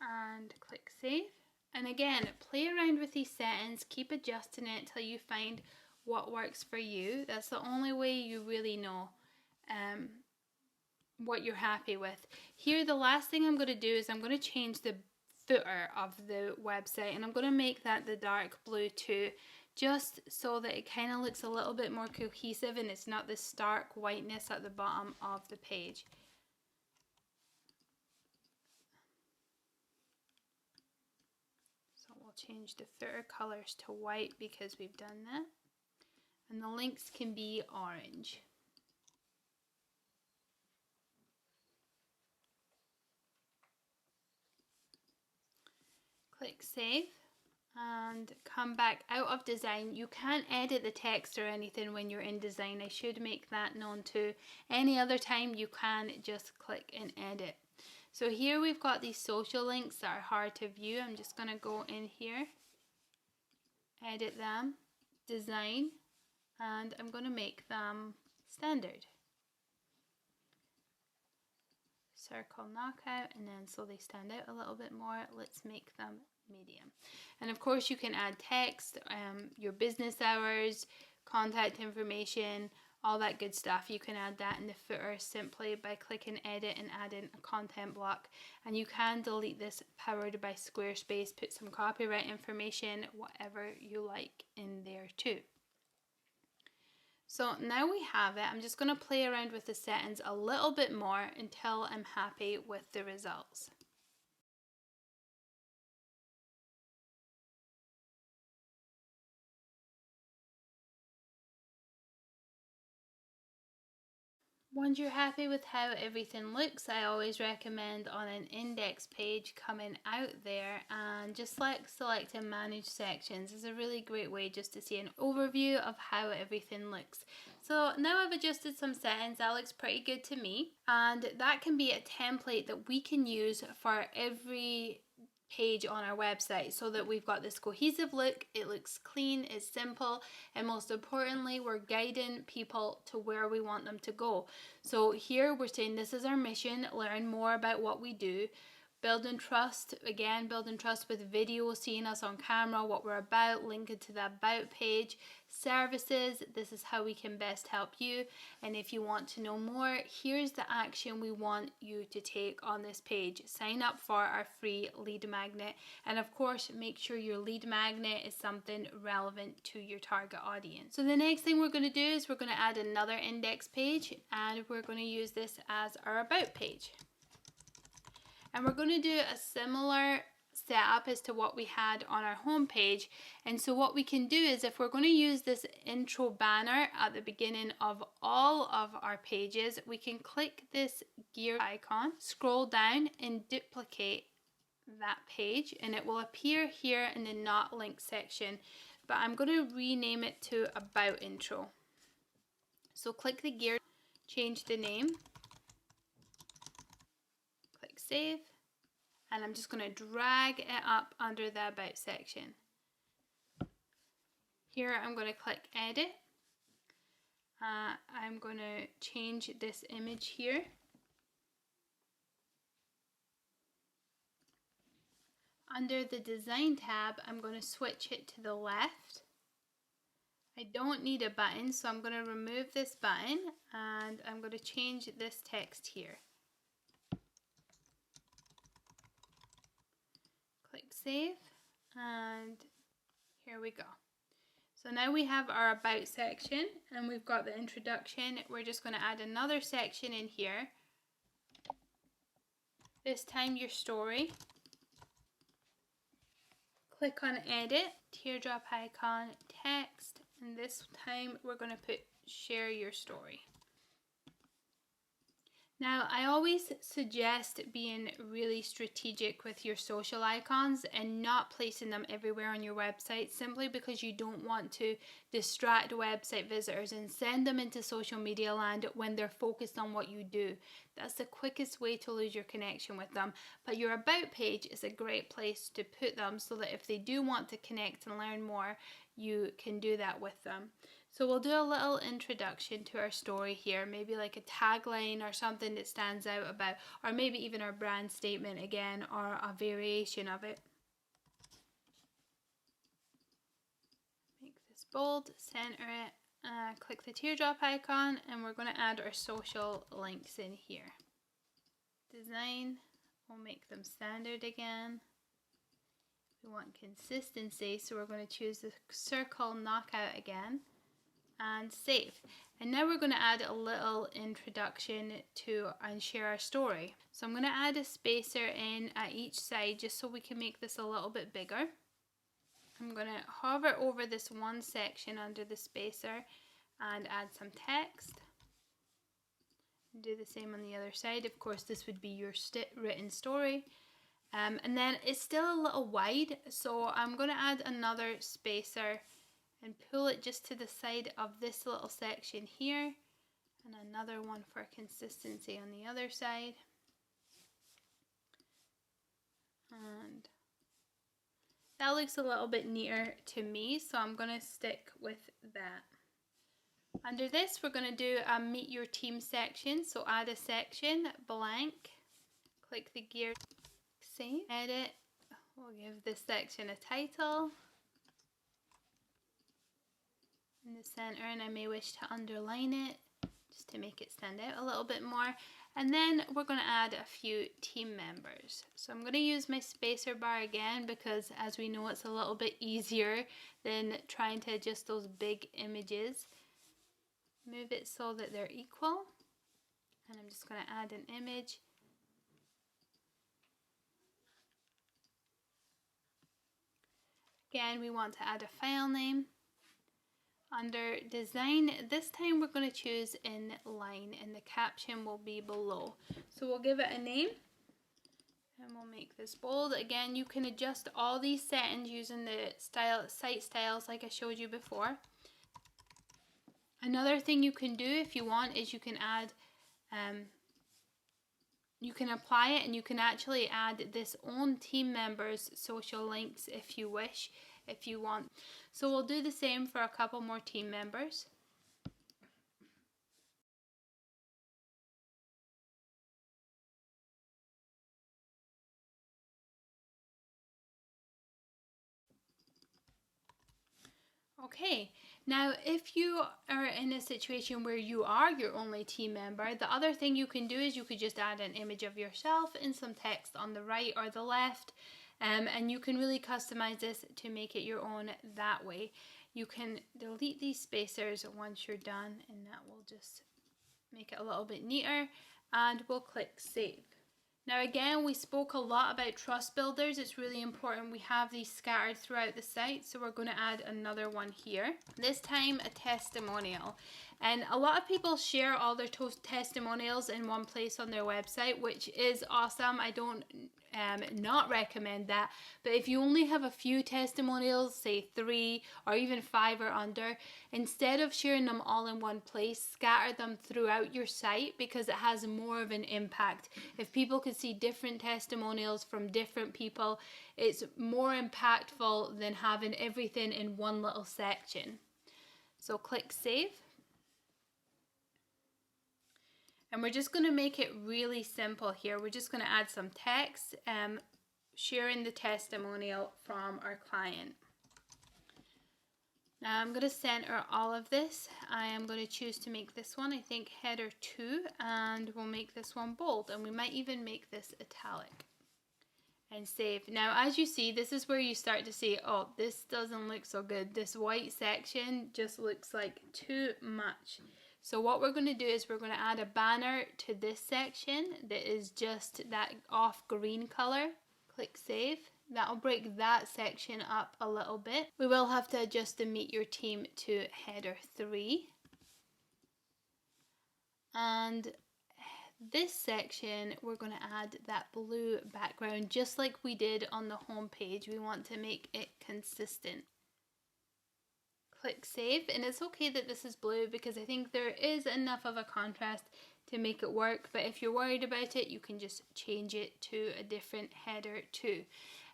And click save. And again, play around with these settings, keep adjusting it till you find what works for you. That's the only way you really know what you're happy with. Here, the last thing I'm going to do is I'm going to change the footer of the website, and I'm going to make that the dark blue too, just so that it kind of looks a little bit more cohesive and it's not this stark whiteness at the bottom of the page. So we'll change the footer colors to white because we've done that, and the links can be orange. Click save and come back out of design. You can't edit the text or anything when you're in design. I should make that known too. Any other time you can just click and edit. So here we've got these social links that are hard to view. I'm just going to go in here, edit them, design, and I'm going to make them standard. Circle knockout, and then so they stand out a little bit more, let's make them medium. And of course you can add text, your business hours, contact information, all that good stuff. You can add that in the footer simply by clicking edit and adding a content block, and you can delete this powered by Squarespace, put some copyright information, whatever you like in there too. So now we have it. I'm just going to play around with the settings a little bit more until I'm happy with the results. Once you're happy with how everything looks, I always recommend on an index page coming out there and just select and manage sections. Is a really great way just to see an overview of how everything looks. So now I've adjusted some settings. That looks pretty good to me, and that can be a template that we can use for every page on our website, so that we've got this cohesive look, it looks clean, it's simple, and most importantly, we're guiding people to where we want them to go. So here we're saying this is our mission, learn more about what we do. Building trust, again, building trust with video, seeing us on camera, what we're about, linking to the about page. Services, this is how we can best help you. And if you want to know more, here's the action we want you to take on this page. Sign up for our free lead magnet. And of course, make sure your lead magnet is something relevant to your target audience. So the next thing we're going to do is we're going to add another index page, and we're going to use this as our about page. And we're going to do a similar setup as to what we had on our home page. And so what we can do is, if we're going to use this intro banner at the beginning of all of our pages, we can click this gear icon, scroll down and duplicate that page, and it will appear here in the not linked section. But I'm going to rename it to About Intro. So click the gear, change the name, click save, and I'm just going to drag it up under the About section. Here I'm going to click Edit. I'm going to change this image here. Under the Design tab, I'm going to switch it to the left. I don't need a button, so I'm going to remove this button, and I'm going to change this text here. Click Save, and There we go. So now we have our about section and we've got the introduction. We're just going to add another section in here. This time your story. Click on edit, teardrop icon, text, and this time we're going to put share your story. Now, I always suggest being really strategic with your social icons and not placing them everywhere on your website, simply because you don't want to distract website visitors and send them into social media land when they're focused on what you do. That's the quickest way to lose your connection with them. But your about page is a great place to put them so that if they do want to connect and learn more, you can do that with them. So we'll do a little introduction to our story here, maybe like a tagline or something that stands out about, or maybe even our brand statement again, or a variation of it. Make this bold, center it, click the teardrop icon, and we're going to add our social links in here. Design, we'll make them standard again. We want consistency, so we're going to choose the circle knockout again. And save. And now we're going to add a little introduction to and share our story. So I'm going to add a spacer in at each side just so we can make this a little bit bigger. I'm going to hover over this one section under the spacer and add some text. Do the same on the other side. Of course, this would be your written story. And then it's still a little wide, so I'm going to add another spacer and pull it just to the side of this little section here, and another one for consistency on the other side. And that looks a little bit neater to me, so I'm going to stick with that. Under this, we're going to do a meet your team section, so add a section, blank, click the gear, save, edit, we'll give this section a title. In the center, and I may wish to underline it just to make it stand out a little bit more. And then we're going to add a few team members. So I'm going to use my spacer bar again because, as we know, it's a little bit easier than trying to adjust those big images. Move it so that they're equal, and I'm just going to add an image. Again, we want to add a file name. Under design, this time we're going to choose in line and the caption will be below. So we'll give it a name and we'll make this bold. Again, you can adjust all these settings using the site styles like I showed you before. Another thing you can do if you want is you can add, you can apply it and you can actually add this own team members' social links if you wish. If you want. So we'll do the same for a couple more team members. Okay, now if you are in a situation where you are your only team member, the other thing you can do is you could just add an image of yourself and some text on the right or the left. And you can really customize this to make it your own that way. You can delete these spacers once you're done, and that will just make it a little bit neater, and we'll click save. Now again, we spoke a lot about trust builders. It's really important we have these scattered throughout the site, so we're going to add another one here. This time a testimonial. And a lot of people share all their testimonials in one place on their website, which is awesome. I don't not recommend that, but if you only have a few testimonials, say 3 or even 5 or under, instead of sharing them all in one place, scatter them throughout your site because it has more of an impact. If people could see different testimonials from different people, it's more impactful than having everything in one little section. So click save. And we're just going to make it really simple here. We're just going to add some text, sharing the testimonial from our client. Now I'm going to center all of this. I am going to choose to make this one, I think, header 2, and we'll make this one bold, and we might even make this italic. and save. Now, as you see, this is where you start to see, oh, this doesn't look so good. This white section just looks like too much. So what we're going to do is we're going to add a banner to this section that is just that off green color. Click save. That'll break that section up a little bit. We will have to adjust the Meet Your Team to header 3. And this section, we're going to add that blue background just like we did on the home page. We want to make it consistent. Click save, and it's okay that this is blue because I think there is enough of a contrast to make it work, but if you're worried about it, you can just change it to a different header too.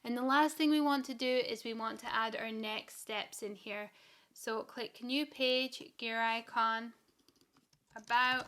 And the last thing we want to do is we want to add our next steps in here. So click new page, gear icon, about,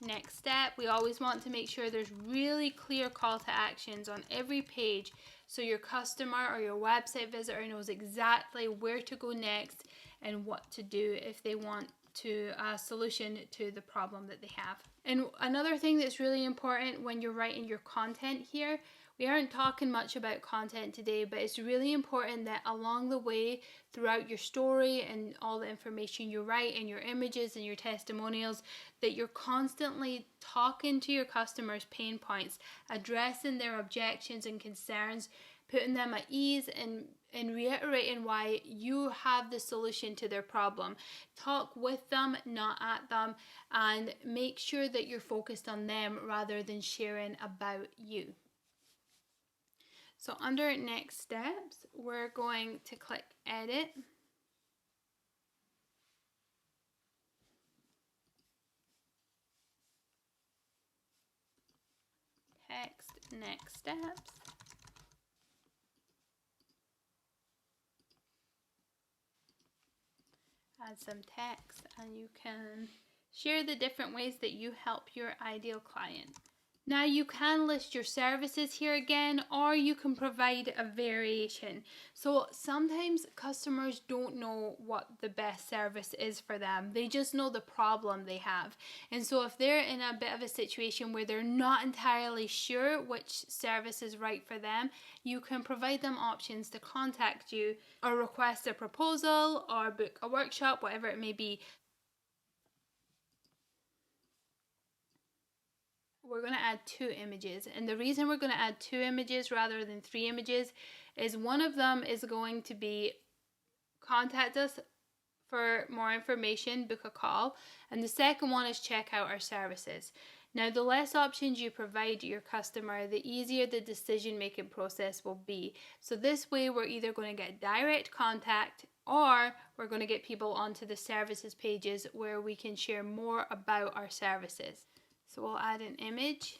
next step. We always want to make sure there's really clear call to actions on every page so your customer or your website visitor knows exactly where to go next and what to do if they want to a solution to the problem that they have. And another thing that's really important when you're writing your content here, we aren't talking much about content today, but it's really important that along the way throughout your story and all the information you write and your images and your testimonials, that you're constantly talking to your customers' pain points, addressing their objections and concerns, putting them at ease and reiterating why you have the solution to their problem. Talk with them, not at them, and make sure that you're focused on them rather than sharing about you. So under next steps, we're going to click edit. Text, next steps. Add some text, and you can share the different ways that you help your ideal client. Now you can list your services here again, or you can provide a variation. So sometimes customers don't know what the best service is for them. They just know the problem they have. And so if they're in a bit of a situation where they're not entirely sure which service is right for them, you can provide them options to contact you or request a proposal or book a workshop, whatever it may be. We're going to add 2 images, and the reason we're going to add 2 images rather than 3 images is one of them is going to be contact us for more information, book a call, and the second one is check out our services. Now, the less options you provide your customer, the easier the decision making process will be. So this way we're either going to get direct contact or we're going to get people onto the services pages where we can share more about our services. So we'll add an image,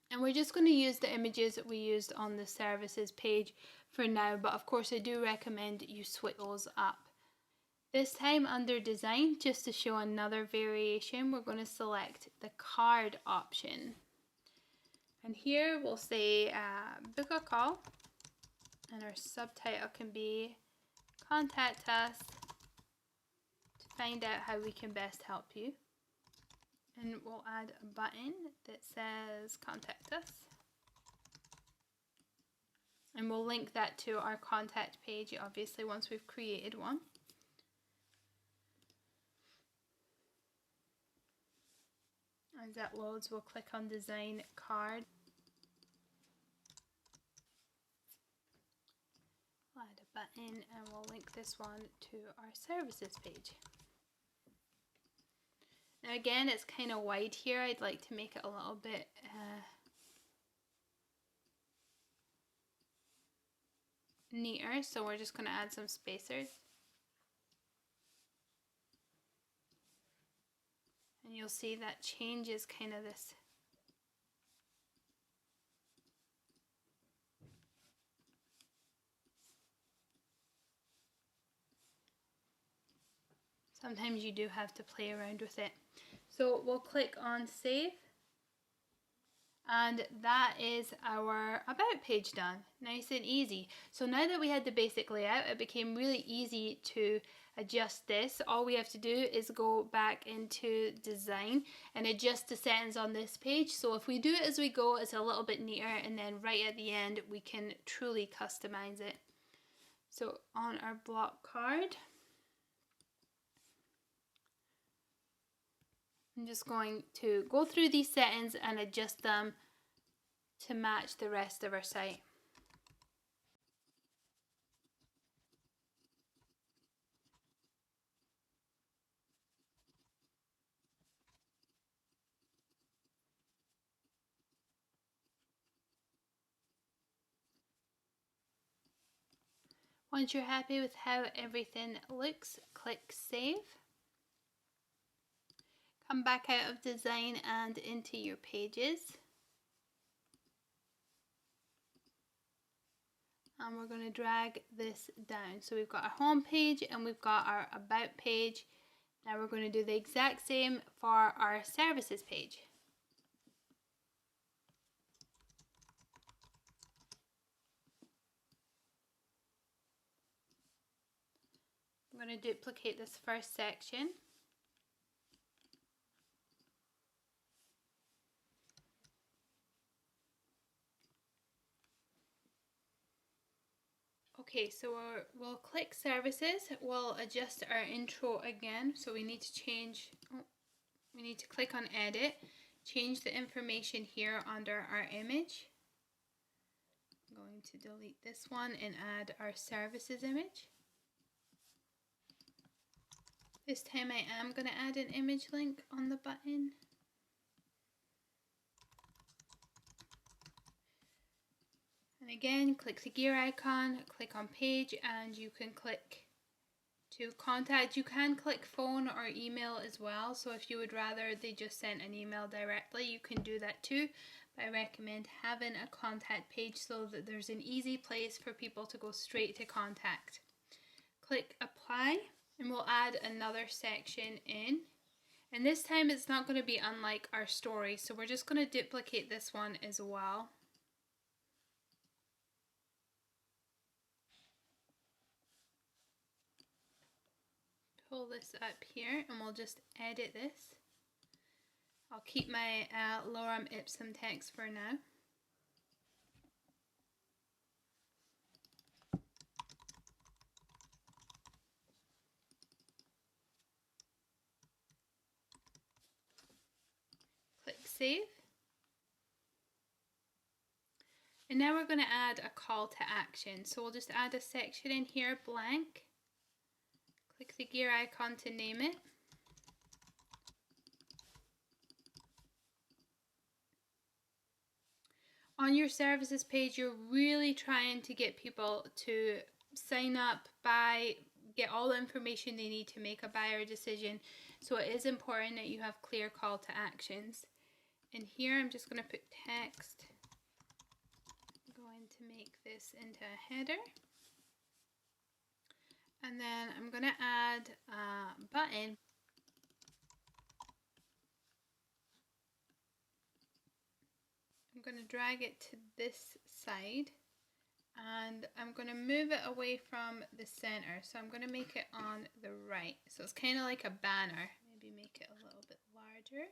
and we're just going to use the images that we used on the services page for now, but of course I do recommend you switch those up. This time under design, just to show another variation, we're going to select the card option, and here we'll say book a call, and our subtitle can be contact us to find out how we can best help you. And we'll add a button that says contact us. And we'll link that to our contact page, obviously, once we've created one. As that loads, we'll click on design card. We'll add a button and we'll link this one to our services page. Now again, it's kind of wide here. I'd like to make it a little bit neater, so we're just going to add some spacers. And you'll see that changes kind of this. Sometimes you do have to play around with it. So we'll click on save, and that is our about page done. Nice and easy. So now that we had the basic layout, it became really easy to adjust this, all we have to do is go back into design and adjust the settings on this page. So if we do it as we go, it's a little bit neater, and then right at the end we can truly customize it. So on our block card, I'm just going to go through these settings and adjust them to match the rest of our site. Once you're happy with how everything looks, click Save. Come back out of design and into your pages. And we're going to drag this down. So we've got our home page and we've got our about page. Now we're going to do the exact same for our services page. I'm going to duplicate this first section. Okay, so we'll click services, we'll adjust our intro again. So we need to change, we need to click on edit, change the information here under our image. I'm going to delete this one and add our services image. This time I am going to add an image link on the button. And again, click the gear icon, click on page, and you can click to contact. You can click phone or email as well. So if you would rather they just sent an email directly, you can do that too. But I recommend having a contact page so that there's an easy place for people to go straight to contact. Click apply, and we'll add another section in. And this time it's not going to be unlike our story. So we're just going to duplicate this one as well. Pull this up here and we'll just edit this. I'll keep my lorem ipsum text for now. Click save. And now we're going to add a call to action. So we'll just add a section in here blank. Click the gear icon to name it. On your services page, you're really trying to get people to sign up, buy, get all the information they need to make a buyer decision. So it is important that you have clear call to actions. And here I'm just going to put text. I'm going to make this into a header. And then I'm going to add a button. I'm going to drag it to this side and I'm going to move it away from the center. So I'm going to make it on the right. So it's kind of like a banner. Maybe make it a little bit larger.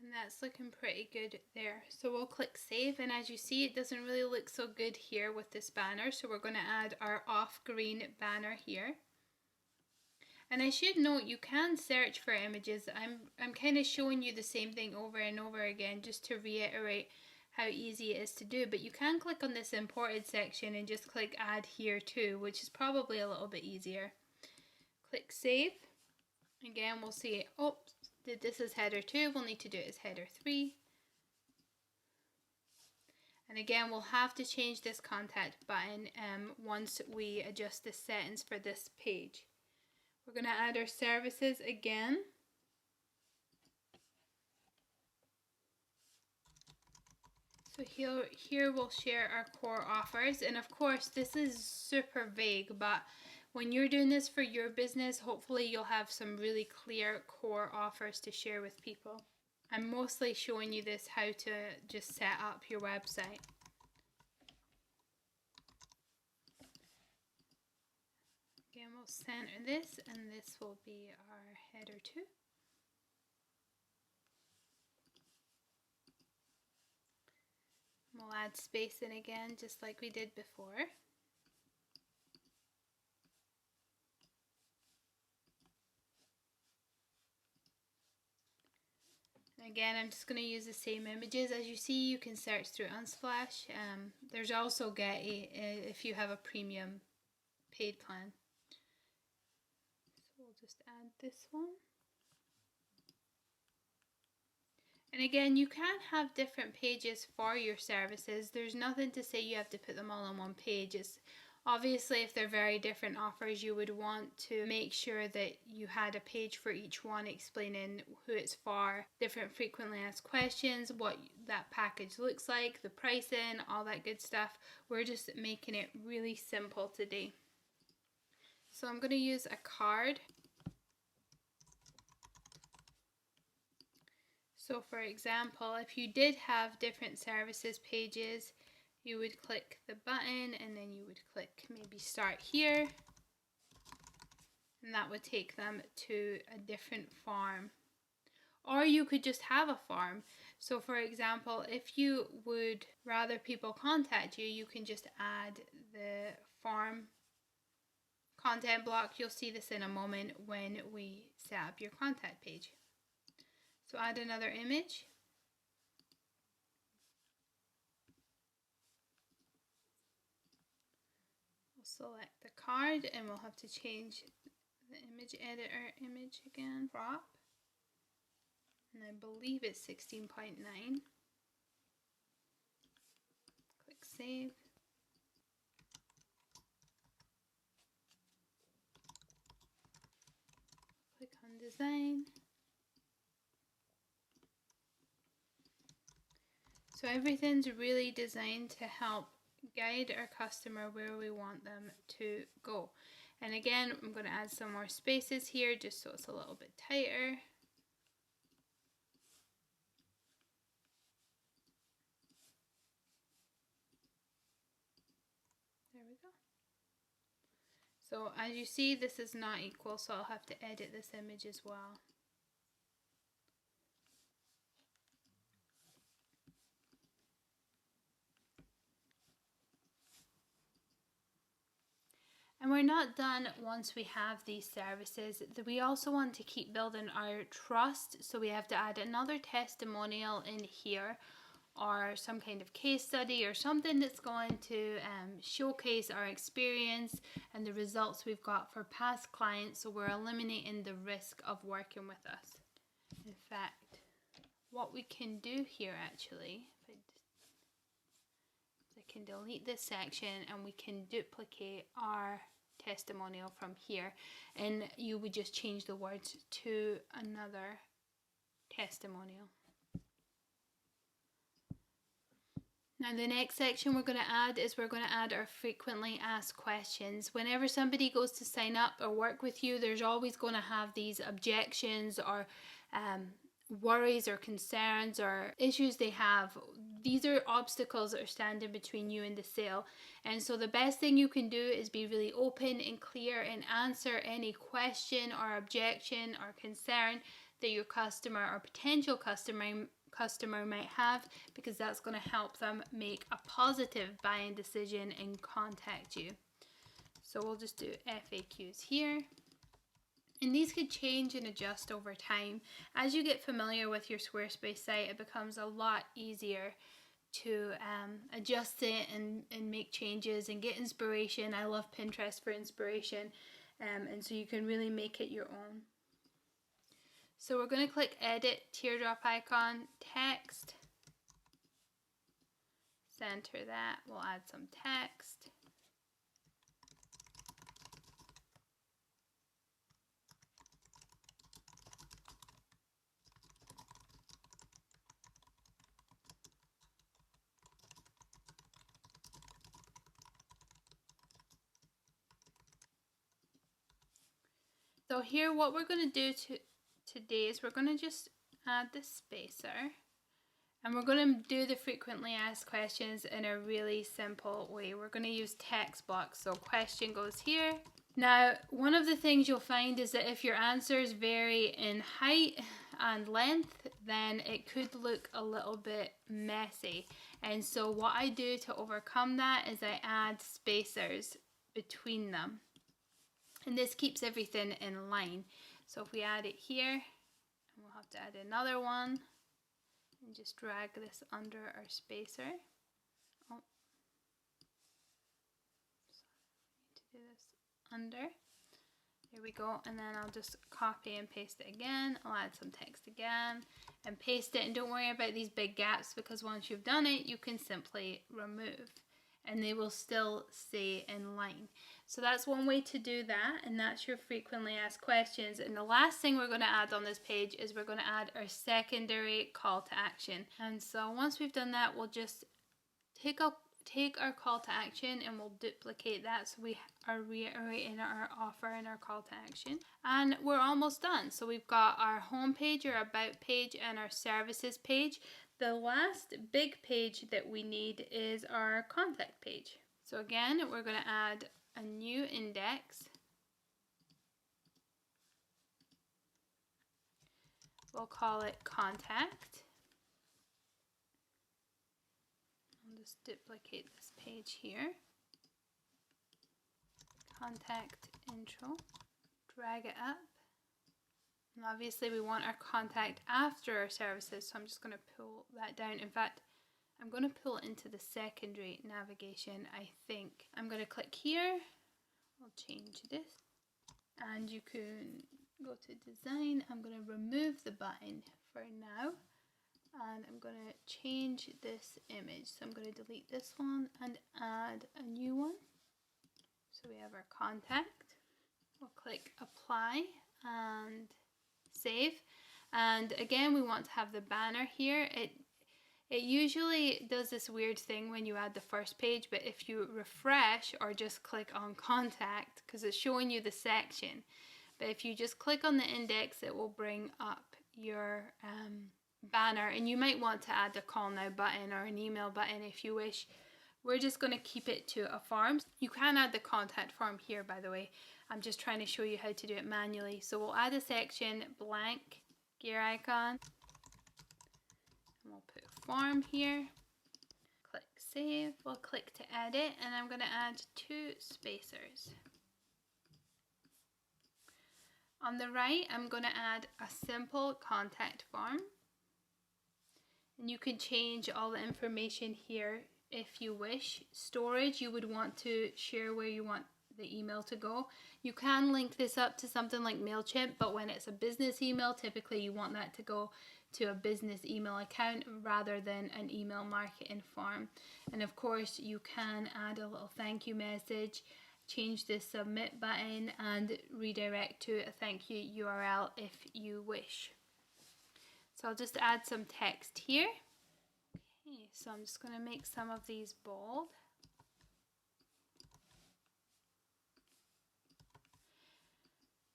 And that's looking pretty good there. So we'll click save, and as you see, it doesn't really look so good here with this banner. So we're going to add our off green banner here. And I should note, you can search for images. I'm kind of showing you the same thing over and over again just to reiterate how easy it is to do. But you can click on this imported section and just click add here too, which is probably a little bit easier. Click save. Again, we'll see, oh, did this as header 2, we'll need to do it as header 3. And again, we'll have to change this contact button once we adjust the settings for this page. We're going to add our services again. So here we'll share our core offers, and of course this is super vague, but When you're doing this for your business, hopefully you'll have some really clear core offers to share with people. I'm mostly showing you this how to just set up your website. Again, we'll center this, and this will be our header too. We'll add space in again, just like we did before. Again, I'm just going to use the same images. As you see, you can search through Unsplash. There's also Getty if you have a premium paid plan. So we'll just add this one. And again, you can have different pages for your services. There's nothing to say you have to put them all on one page. Obviously, if they're very different offers, you would want to make sure that you had a page for each one explaining who it's for, different frequently asked questions, what that package looks like, the pricing, all that good stuff. We're just making it really simple today. So I'm going to use a card. So for example, if you did have different services pages, you would click the button and then you would click maybe start here, and that would take them to a different form. Or you could just have a form. So for example, if you would rather people contact you, you can just add the form content block. You'll see this in a moment when we set up your contact page. So add another image. Select the card and we'll have to change the image editor image again, crop, and I believe it's 16.9. Click save. Click on design. So everything's really designed to help guide our customer where we want them to go. And again, I'm going to add some more spaces here just so it's a little bit tighter. There we go. So as you see, this is not equal, so I'll have to edit this image as well. And we're not done once we have these services. We also want to keep building our trust, so we have to add another testimonial in here, or some kind of case study or something that's going to showcase our experience and the results we've got for past clients, so we're eliminating the risk of working with us. In fact, what we can do here actually, I can delete this section and we can duplicate our testimonial from here, and you would just change the words to another testimonial. Now the next section we're going to add is we're going to add our frequently asked questions. Whenever somebody goes to sign up or work with you, there's always going to have these objections or worries or concerns or issues they have. These are obstacles that are standing between you and the sale, and so the best thing you can do is be really open and clear and answer any question or objection or concern that your customer or potential customer might have, because that's going to help them make a positive buying decision and contact you. So we'll just do FAQs here. And these could change and adjust over time. As you get familiar with your Squarespace site, it becomes a lot easier to adjust it and make changes and get inspiration. I love Pinterest for inspiration, and so you can really make it your own. So we're going to click edit, teardrop icon, text, center that, we'll add some text. So here what we're going to do today is we're going to just add the spacer, and we're going to do the frequently asked questions in a really simple way. We're going to use text blocks. So question goes here. Now, one of the things you'll find is that if your answers vary in height and length, then it could look a little bit messy. And so what I do to overcome that is I add spacers between them. And this keeps everything in line. So if we add it here, we'll have to add another one. And just drag this under our spacer. Oh, sorry, I need to do this under. There we go. And then I'll just copy and paste it again. I'll add some text again and paste it. And don't worry about these big gaps, because once you've done it, you can simply remove and they will still stay in line. So that's one way to do that, and that's your frequently asked questions. And the last thing we're going to add on this page is we're going to add our secondary call to action. And so once we've done that, we'll just take our call to action and we'll duplicate that, so we are reiterating our offer and our call to action. And we're almost done. So we've got our home page, our about page, and our services page. The last big page that we need is our contact page. So again, we're going to add a new index. We'll call it contact. I'll just duplicate this page here. Contact intro. Drag it up. And obviously we want our contact after our services, so I'm just going to pull that down. In fact, I'm going to pull it into the secondary navigation, I think. I'm going to click here. I'll change this. And you can go to design. I'm going to remove the button for now. And I'm going to change this image. So I'm going to delete this one and add a new one. So we have our contact. We'll click apply and save. And again, we want to have the banner here. It usually does this weird thing when you add the first page, but if you refresh or just click on contact, because it's showing you the section, but if you just click on the index, it will bring up your banner. And you might want to add a call now button or an email button if you wish. We're just going to keep it to a form. You can add the contact form here, by the way. I'm just trying to show you how to do it manually. So we'll add a section, blank gear icon. And we'll put form here. Click save. We'll click to edit, and I'm going to add 2 spacers. On the right, I'm going to add a simple contact form. And you can change all the information here if you wish. Storage, you would want to share where you want the email to go. You can link this up to something like MailChimp, but when it's a business email, typically you want that to go to a business email account rather than an email marketing form. And of course, you can add a little thank you message, change the submit button, and redirect to a thank you URL if you wish. So I'll just add some text here. Okay, so I'm just going to make some of these bold.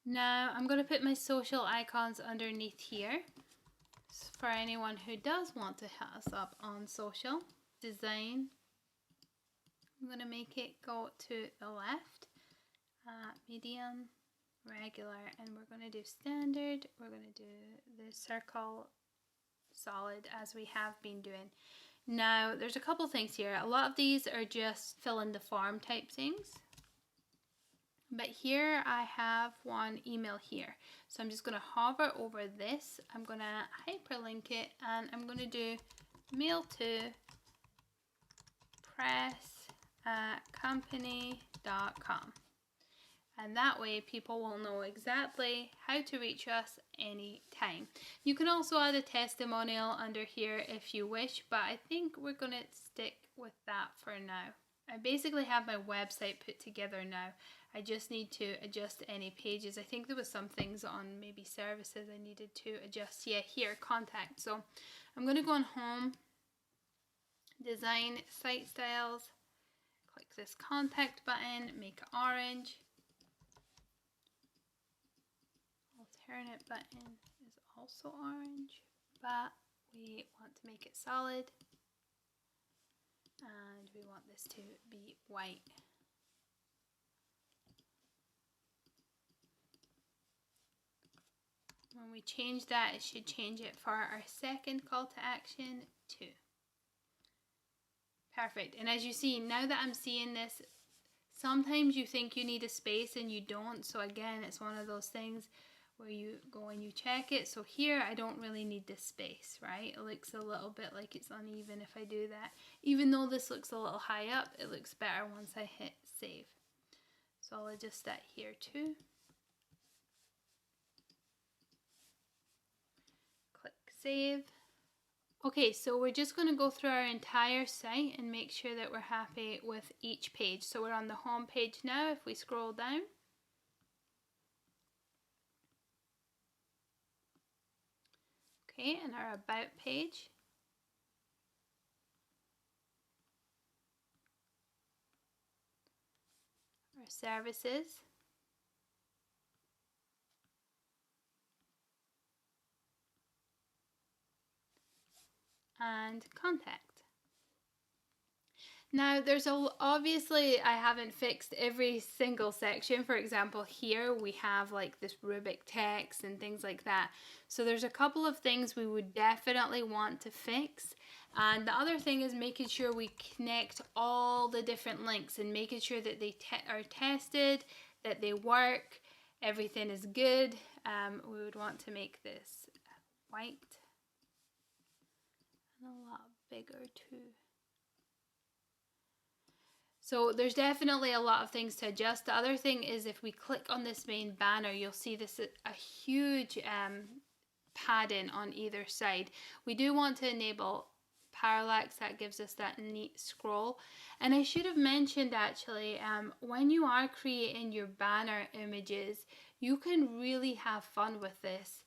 Now I'm going to put my social icons underneath here for anyone who does want to hit us up on social. Design, I'm going to make it go to the left, medium, regular, and we're going to do standard. We're going to do the circle solid as we have been doing. Now there's a couple things here. A lot of these are just fill in the form type things. But here I have one email here. So I'm just going to hover over this. I'm going to hyperlink it, and I'm going to do mail to press@company.com. And that way people will know exactly how to reach us anytime. You can also add a testimonial under here if you wish, but I think we're going to stick with that for now. I basically have my website put together now. I just need to adjust any pages. I think there was some things on maybe services I needed to adjust. Yeah, here, contact. So I'm going to go on home, design, site styles, click this contact button, make it orange. parent button is also orange, but we want to make it solid, and we want this to be white. When we change that, it should change it for our second call to action too. Perfect. And as you see, now that I'm seeing this, sometimes you think you need a space and you don't. So again, it's one of those things where you go and you check it. So here I don't really need this space, right? It looks a little bit like it's uneven if I do that. Even though this looks a little high up, it looks better once I hit save. So I'll adjust that here too. Click save. Okay, so we're just going to go through our entire site and make sure that we're happy with each page. So we're on the home page now. If we scroll down, okay, and our about page. Our services. And contact. Now there's obviously I haven't fixed every single section. For example, here we have like this rubric text and things like that. So there's a couple of things we would definitely want to fix. And the other thing is making sure we connect all the different links and making sure that they are tested, that they work, everything is good. We would want to make this white. A lot bigger too. So there's definitely a lot of things to adjust. The other thing is if we click on this main banner, you'll see this a huge padding on either side. We do want to enable Parallax. That gives us that neat scroll. And I should have mentioned actually, when you are creating your banner images, you can really have fun with this.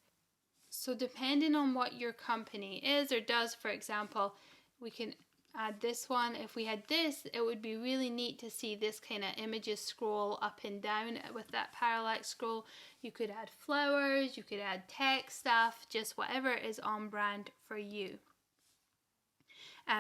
So depending on what your company is or does, for example, we can add this one. If we had this, it would be really neat to see this kind of images scroll up and down with that parallax scroll. You could add flowers, you could add text stuff, just whatever is on brand for you.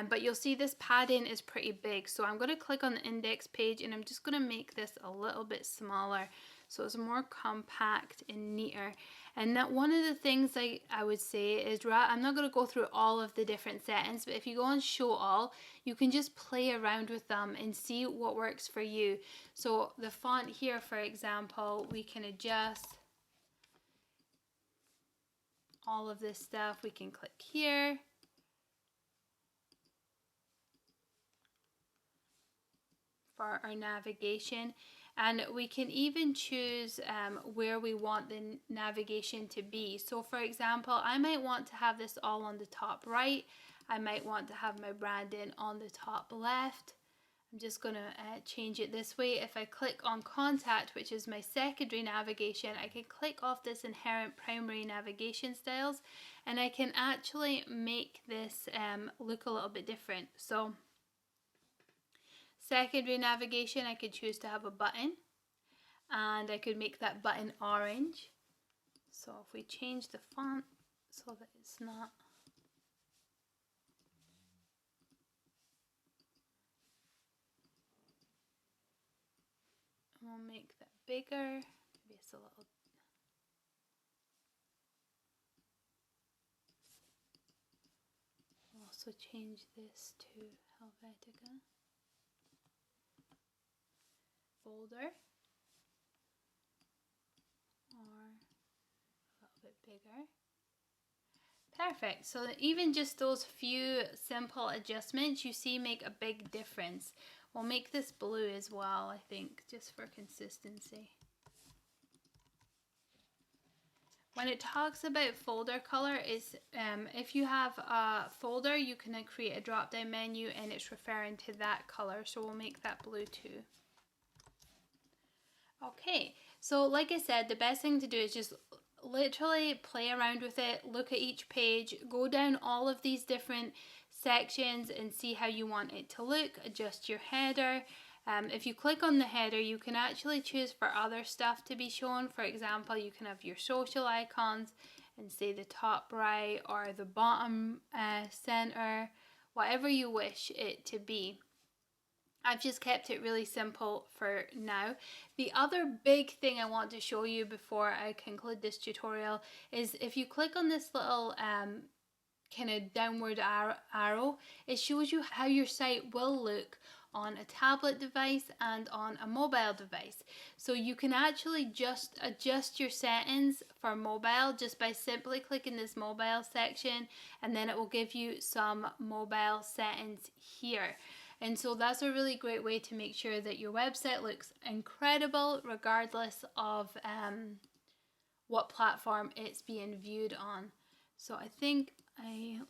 But you'll see this padding is pretty big. So I'm going to click on the index page and I'm just going to make this a little bit smaller so it's more compact and neater. And that one of the things I would say is, I'm not going to go through all of the different settings, but if you go on show all, you can just play around with them and see what works for you. So the font here, for example, we can adjust all of this stuff. We can click here. For our navigation, and we can even choose where we want the navigation to be. So for example, I might want to have this all on the top right. I might want to have my branding on the top left. I'm just going to change it this way. If I click on contact, which is my secondary navigation, I can click off this inherent primary navigation styles and I can actually make this look a little bit different. So secondary navigation, I could choose to have a button and I could make that button orange. So if we change the font so that it's not, we'll make that bigger, maybe it's a little, we'll also change this to Helvetica. Folder or a little bit bigger. Perfect. So that even just those few simple adjustments you see make a big difference. We'll make this blue as well, I think, just for consistency. When it talks about folder color, is if you have a folder, you can create a drop down menu and it's referring to that color. So we'll make that blue too. Okay, so like I said, the best thing to do is just literally play around with it, look at each page, go down all of these different sections and see how you want it to look, adjust your header, If you click on the header, you can actually choose for other stuff to be shown. For example, you can have your social icons and say the top right or the bottom center, whatever you wish it to be. I've just kept it really simple for now. The other big thing I want to show you before I conclude this tutorial is if you click on this little kind of downward arrow, it shows you how your site will look on a tablet device and on a mobile device. So you can actually just adjust your settings for mobile just by simply clicking this mobile section, and then it will give you some mobile settings here. And so that's a really great way to make sure that your website looks incredible regardless of what platform it's being viewed on. So I think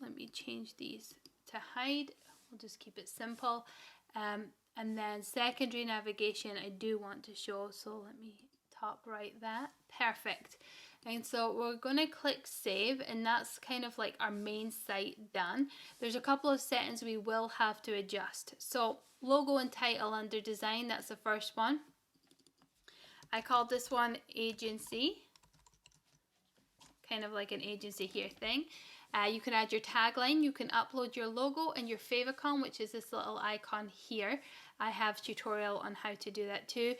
let me change these to hide. We'll just keep it simple. And then secondary navigation I do want to show, so let me top right that. Perfect. And so we're going to click save, and that's kind of like our main site done. There's a couple of settings we will have to adjust. So logo and title under design, that's the first one. I called this one agency, kind of like an agency here thing. You can add your tagline, you can upload your logo and your favicon, which is this little icon here. I have a tutorial on how to do that too.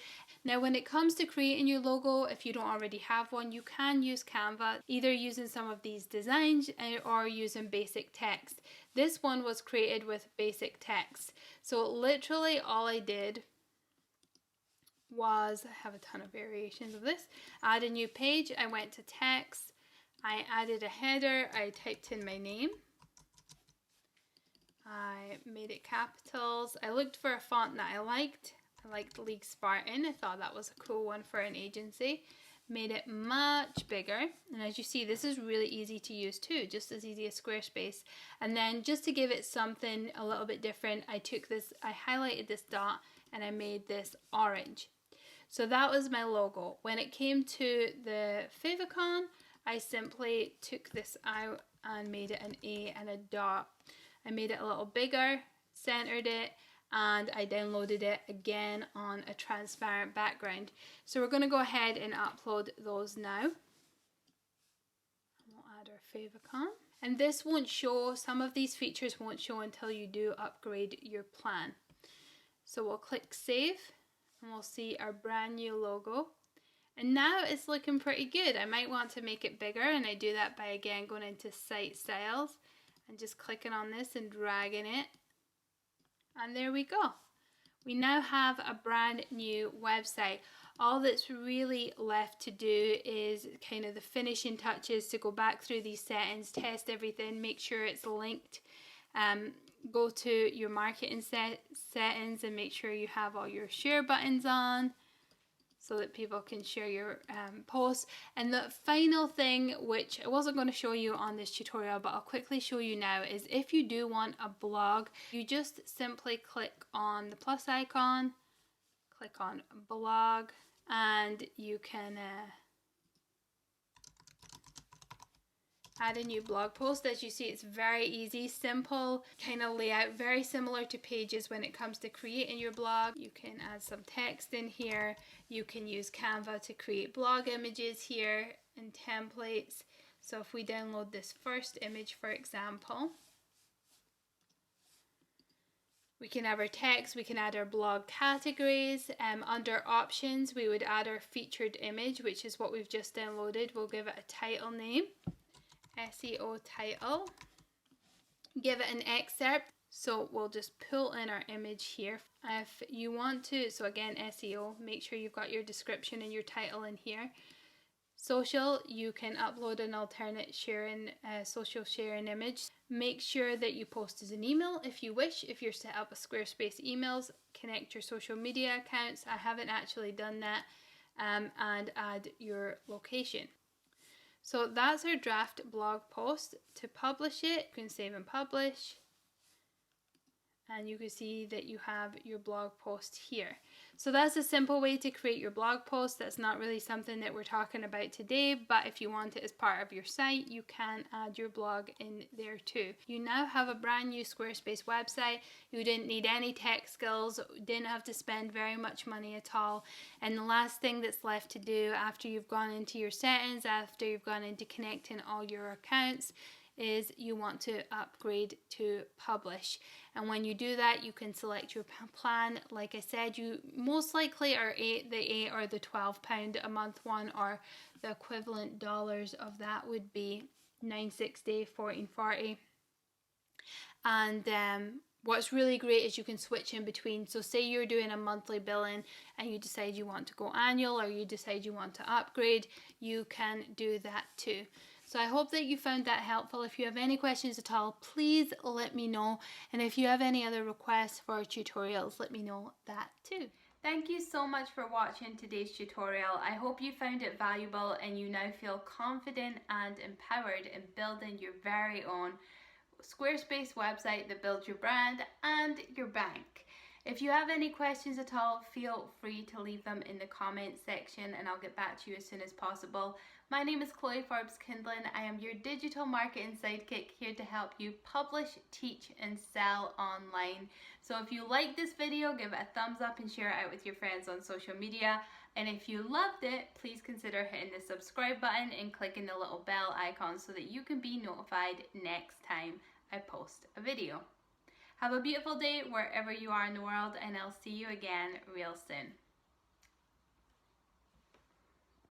Now when it comes to creating your logo, if you don't already have one, you can use Canva, either using some of these designs or using basic text. This one was created with basic text. So literally all I did was, I have a ton of variations of this, add a new page, I went to text, I added a header, I typed in my name, I made it capitals, I looked for a font that I liked League Spartan, I thought that was a cool one for an agency, made it much bigger, and as you see this is really easy to use too, just as easy as Squarespace. And then just to give it something a little bit different, I highlighted this dot and I made this orange. So that was my logo. When it came to the favicon, I simply took this out and made it an A and a dot. I made it a little bigger, centered it, and I downloaded it again on a transparent background. So we're going to go ahead and upload those now. We'll add our favicon. And this won't show, some of these features won't show until you do upgrade your plan. So we'll click save and we'll see our brand new logo. And now it's looking pretty good. I might want to make it bigger, and I do that by again going into site styles and just clicking on this and dragging it. And there we go. We now have a brand new website. All that's really left to do is kind of the finishing touches, to go back through these settings, test everything, make sure it's linked. Go to your marketing settings and make sure you have all your share buttons on, so that people can share your posts. And the final thing, which I wasn't going to show you on this tutorial, but I'll quickly show you now, is if you do want a blog, you just simply click on the plus icon, click on blog, and you can add a new blog post. As you see, it's very easy, simple kind of layout, very similar to Pages when it comes to creating your blog. You can add some text in here. You can use Canva to create blog images here and templates. So if we download this first image, for example, we can have our text, we can add our blog categories. Under options, we would add our featured image, which is what we've just downloaded. We'll give it a title name, SEO title, give it an excerpt. So we'll just pull in our image here. If you want to, so again, SEO, make sure you've got your description and your title in here. Social, you can upload an alternate sharing, social sharing image. Make sure that you post as an email if you wish. If you're set up with Squarespace emails, connect your social media accounts. I haven't actually done that. And add your location. So that's our draft blog post. To publish it, you can save and publish. and you can see that you have your blog post here. So that's a simple way to create your blog post. That's not really something that we're talking about today, but if you want it as part of your site, you can add your blog in there too. You now have a brand new Squarespace website. You didn't need any tech skills, didn't have to spend very much money at all. And the last thing that's left to do after you've gone into your settings, after you've gone into connecting all your accounts, is you want to upgrade to publish. And when you do that, you can select your plan. Like I said, you most likely are the $8 or the £12 a month one, or the equivalent dollars of that would be $9.60, $14.40. And what's really great is you can switch in between. So say you're doing a monthly billing and you decide you want to go annual, or you decide you want to upgrade, you can do that too. So I hope that you found that helpful. If you have any questions at all, please let me know. And if you have any other requests for tutorials, let me know that too. Thank you so much for watching today's tutorial. I hope you found it valuable and you now feel confident and empowered in building your very own Squarespace website that builds your brand and your bank. If you have any questions at all, feel free to leave them in the comments section and I'll get back to you as soon as possible. My name is Chloë Forbes-Kindlen. I am your digital marketing sidekick, here to help you publish, teach and sell online. So if you like this video, give it a thumbs up and share it out with your friends on social media. And if you loved it, please consider hitting the subscribe button and clicking the little bell icon so that you can be notified next time I post a video. Have a beautiful day wherever you are in the world, and I'll see you again real soon.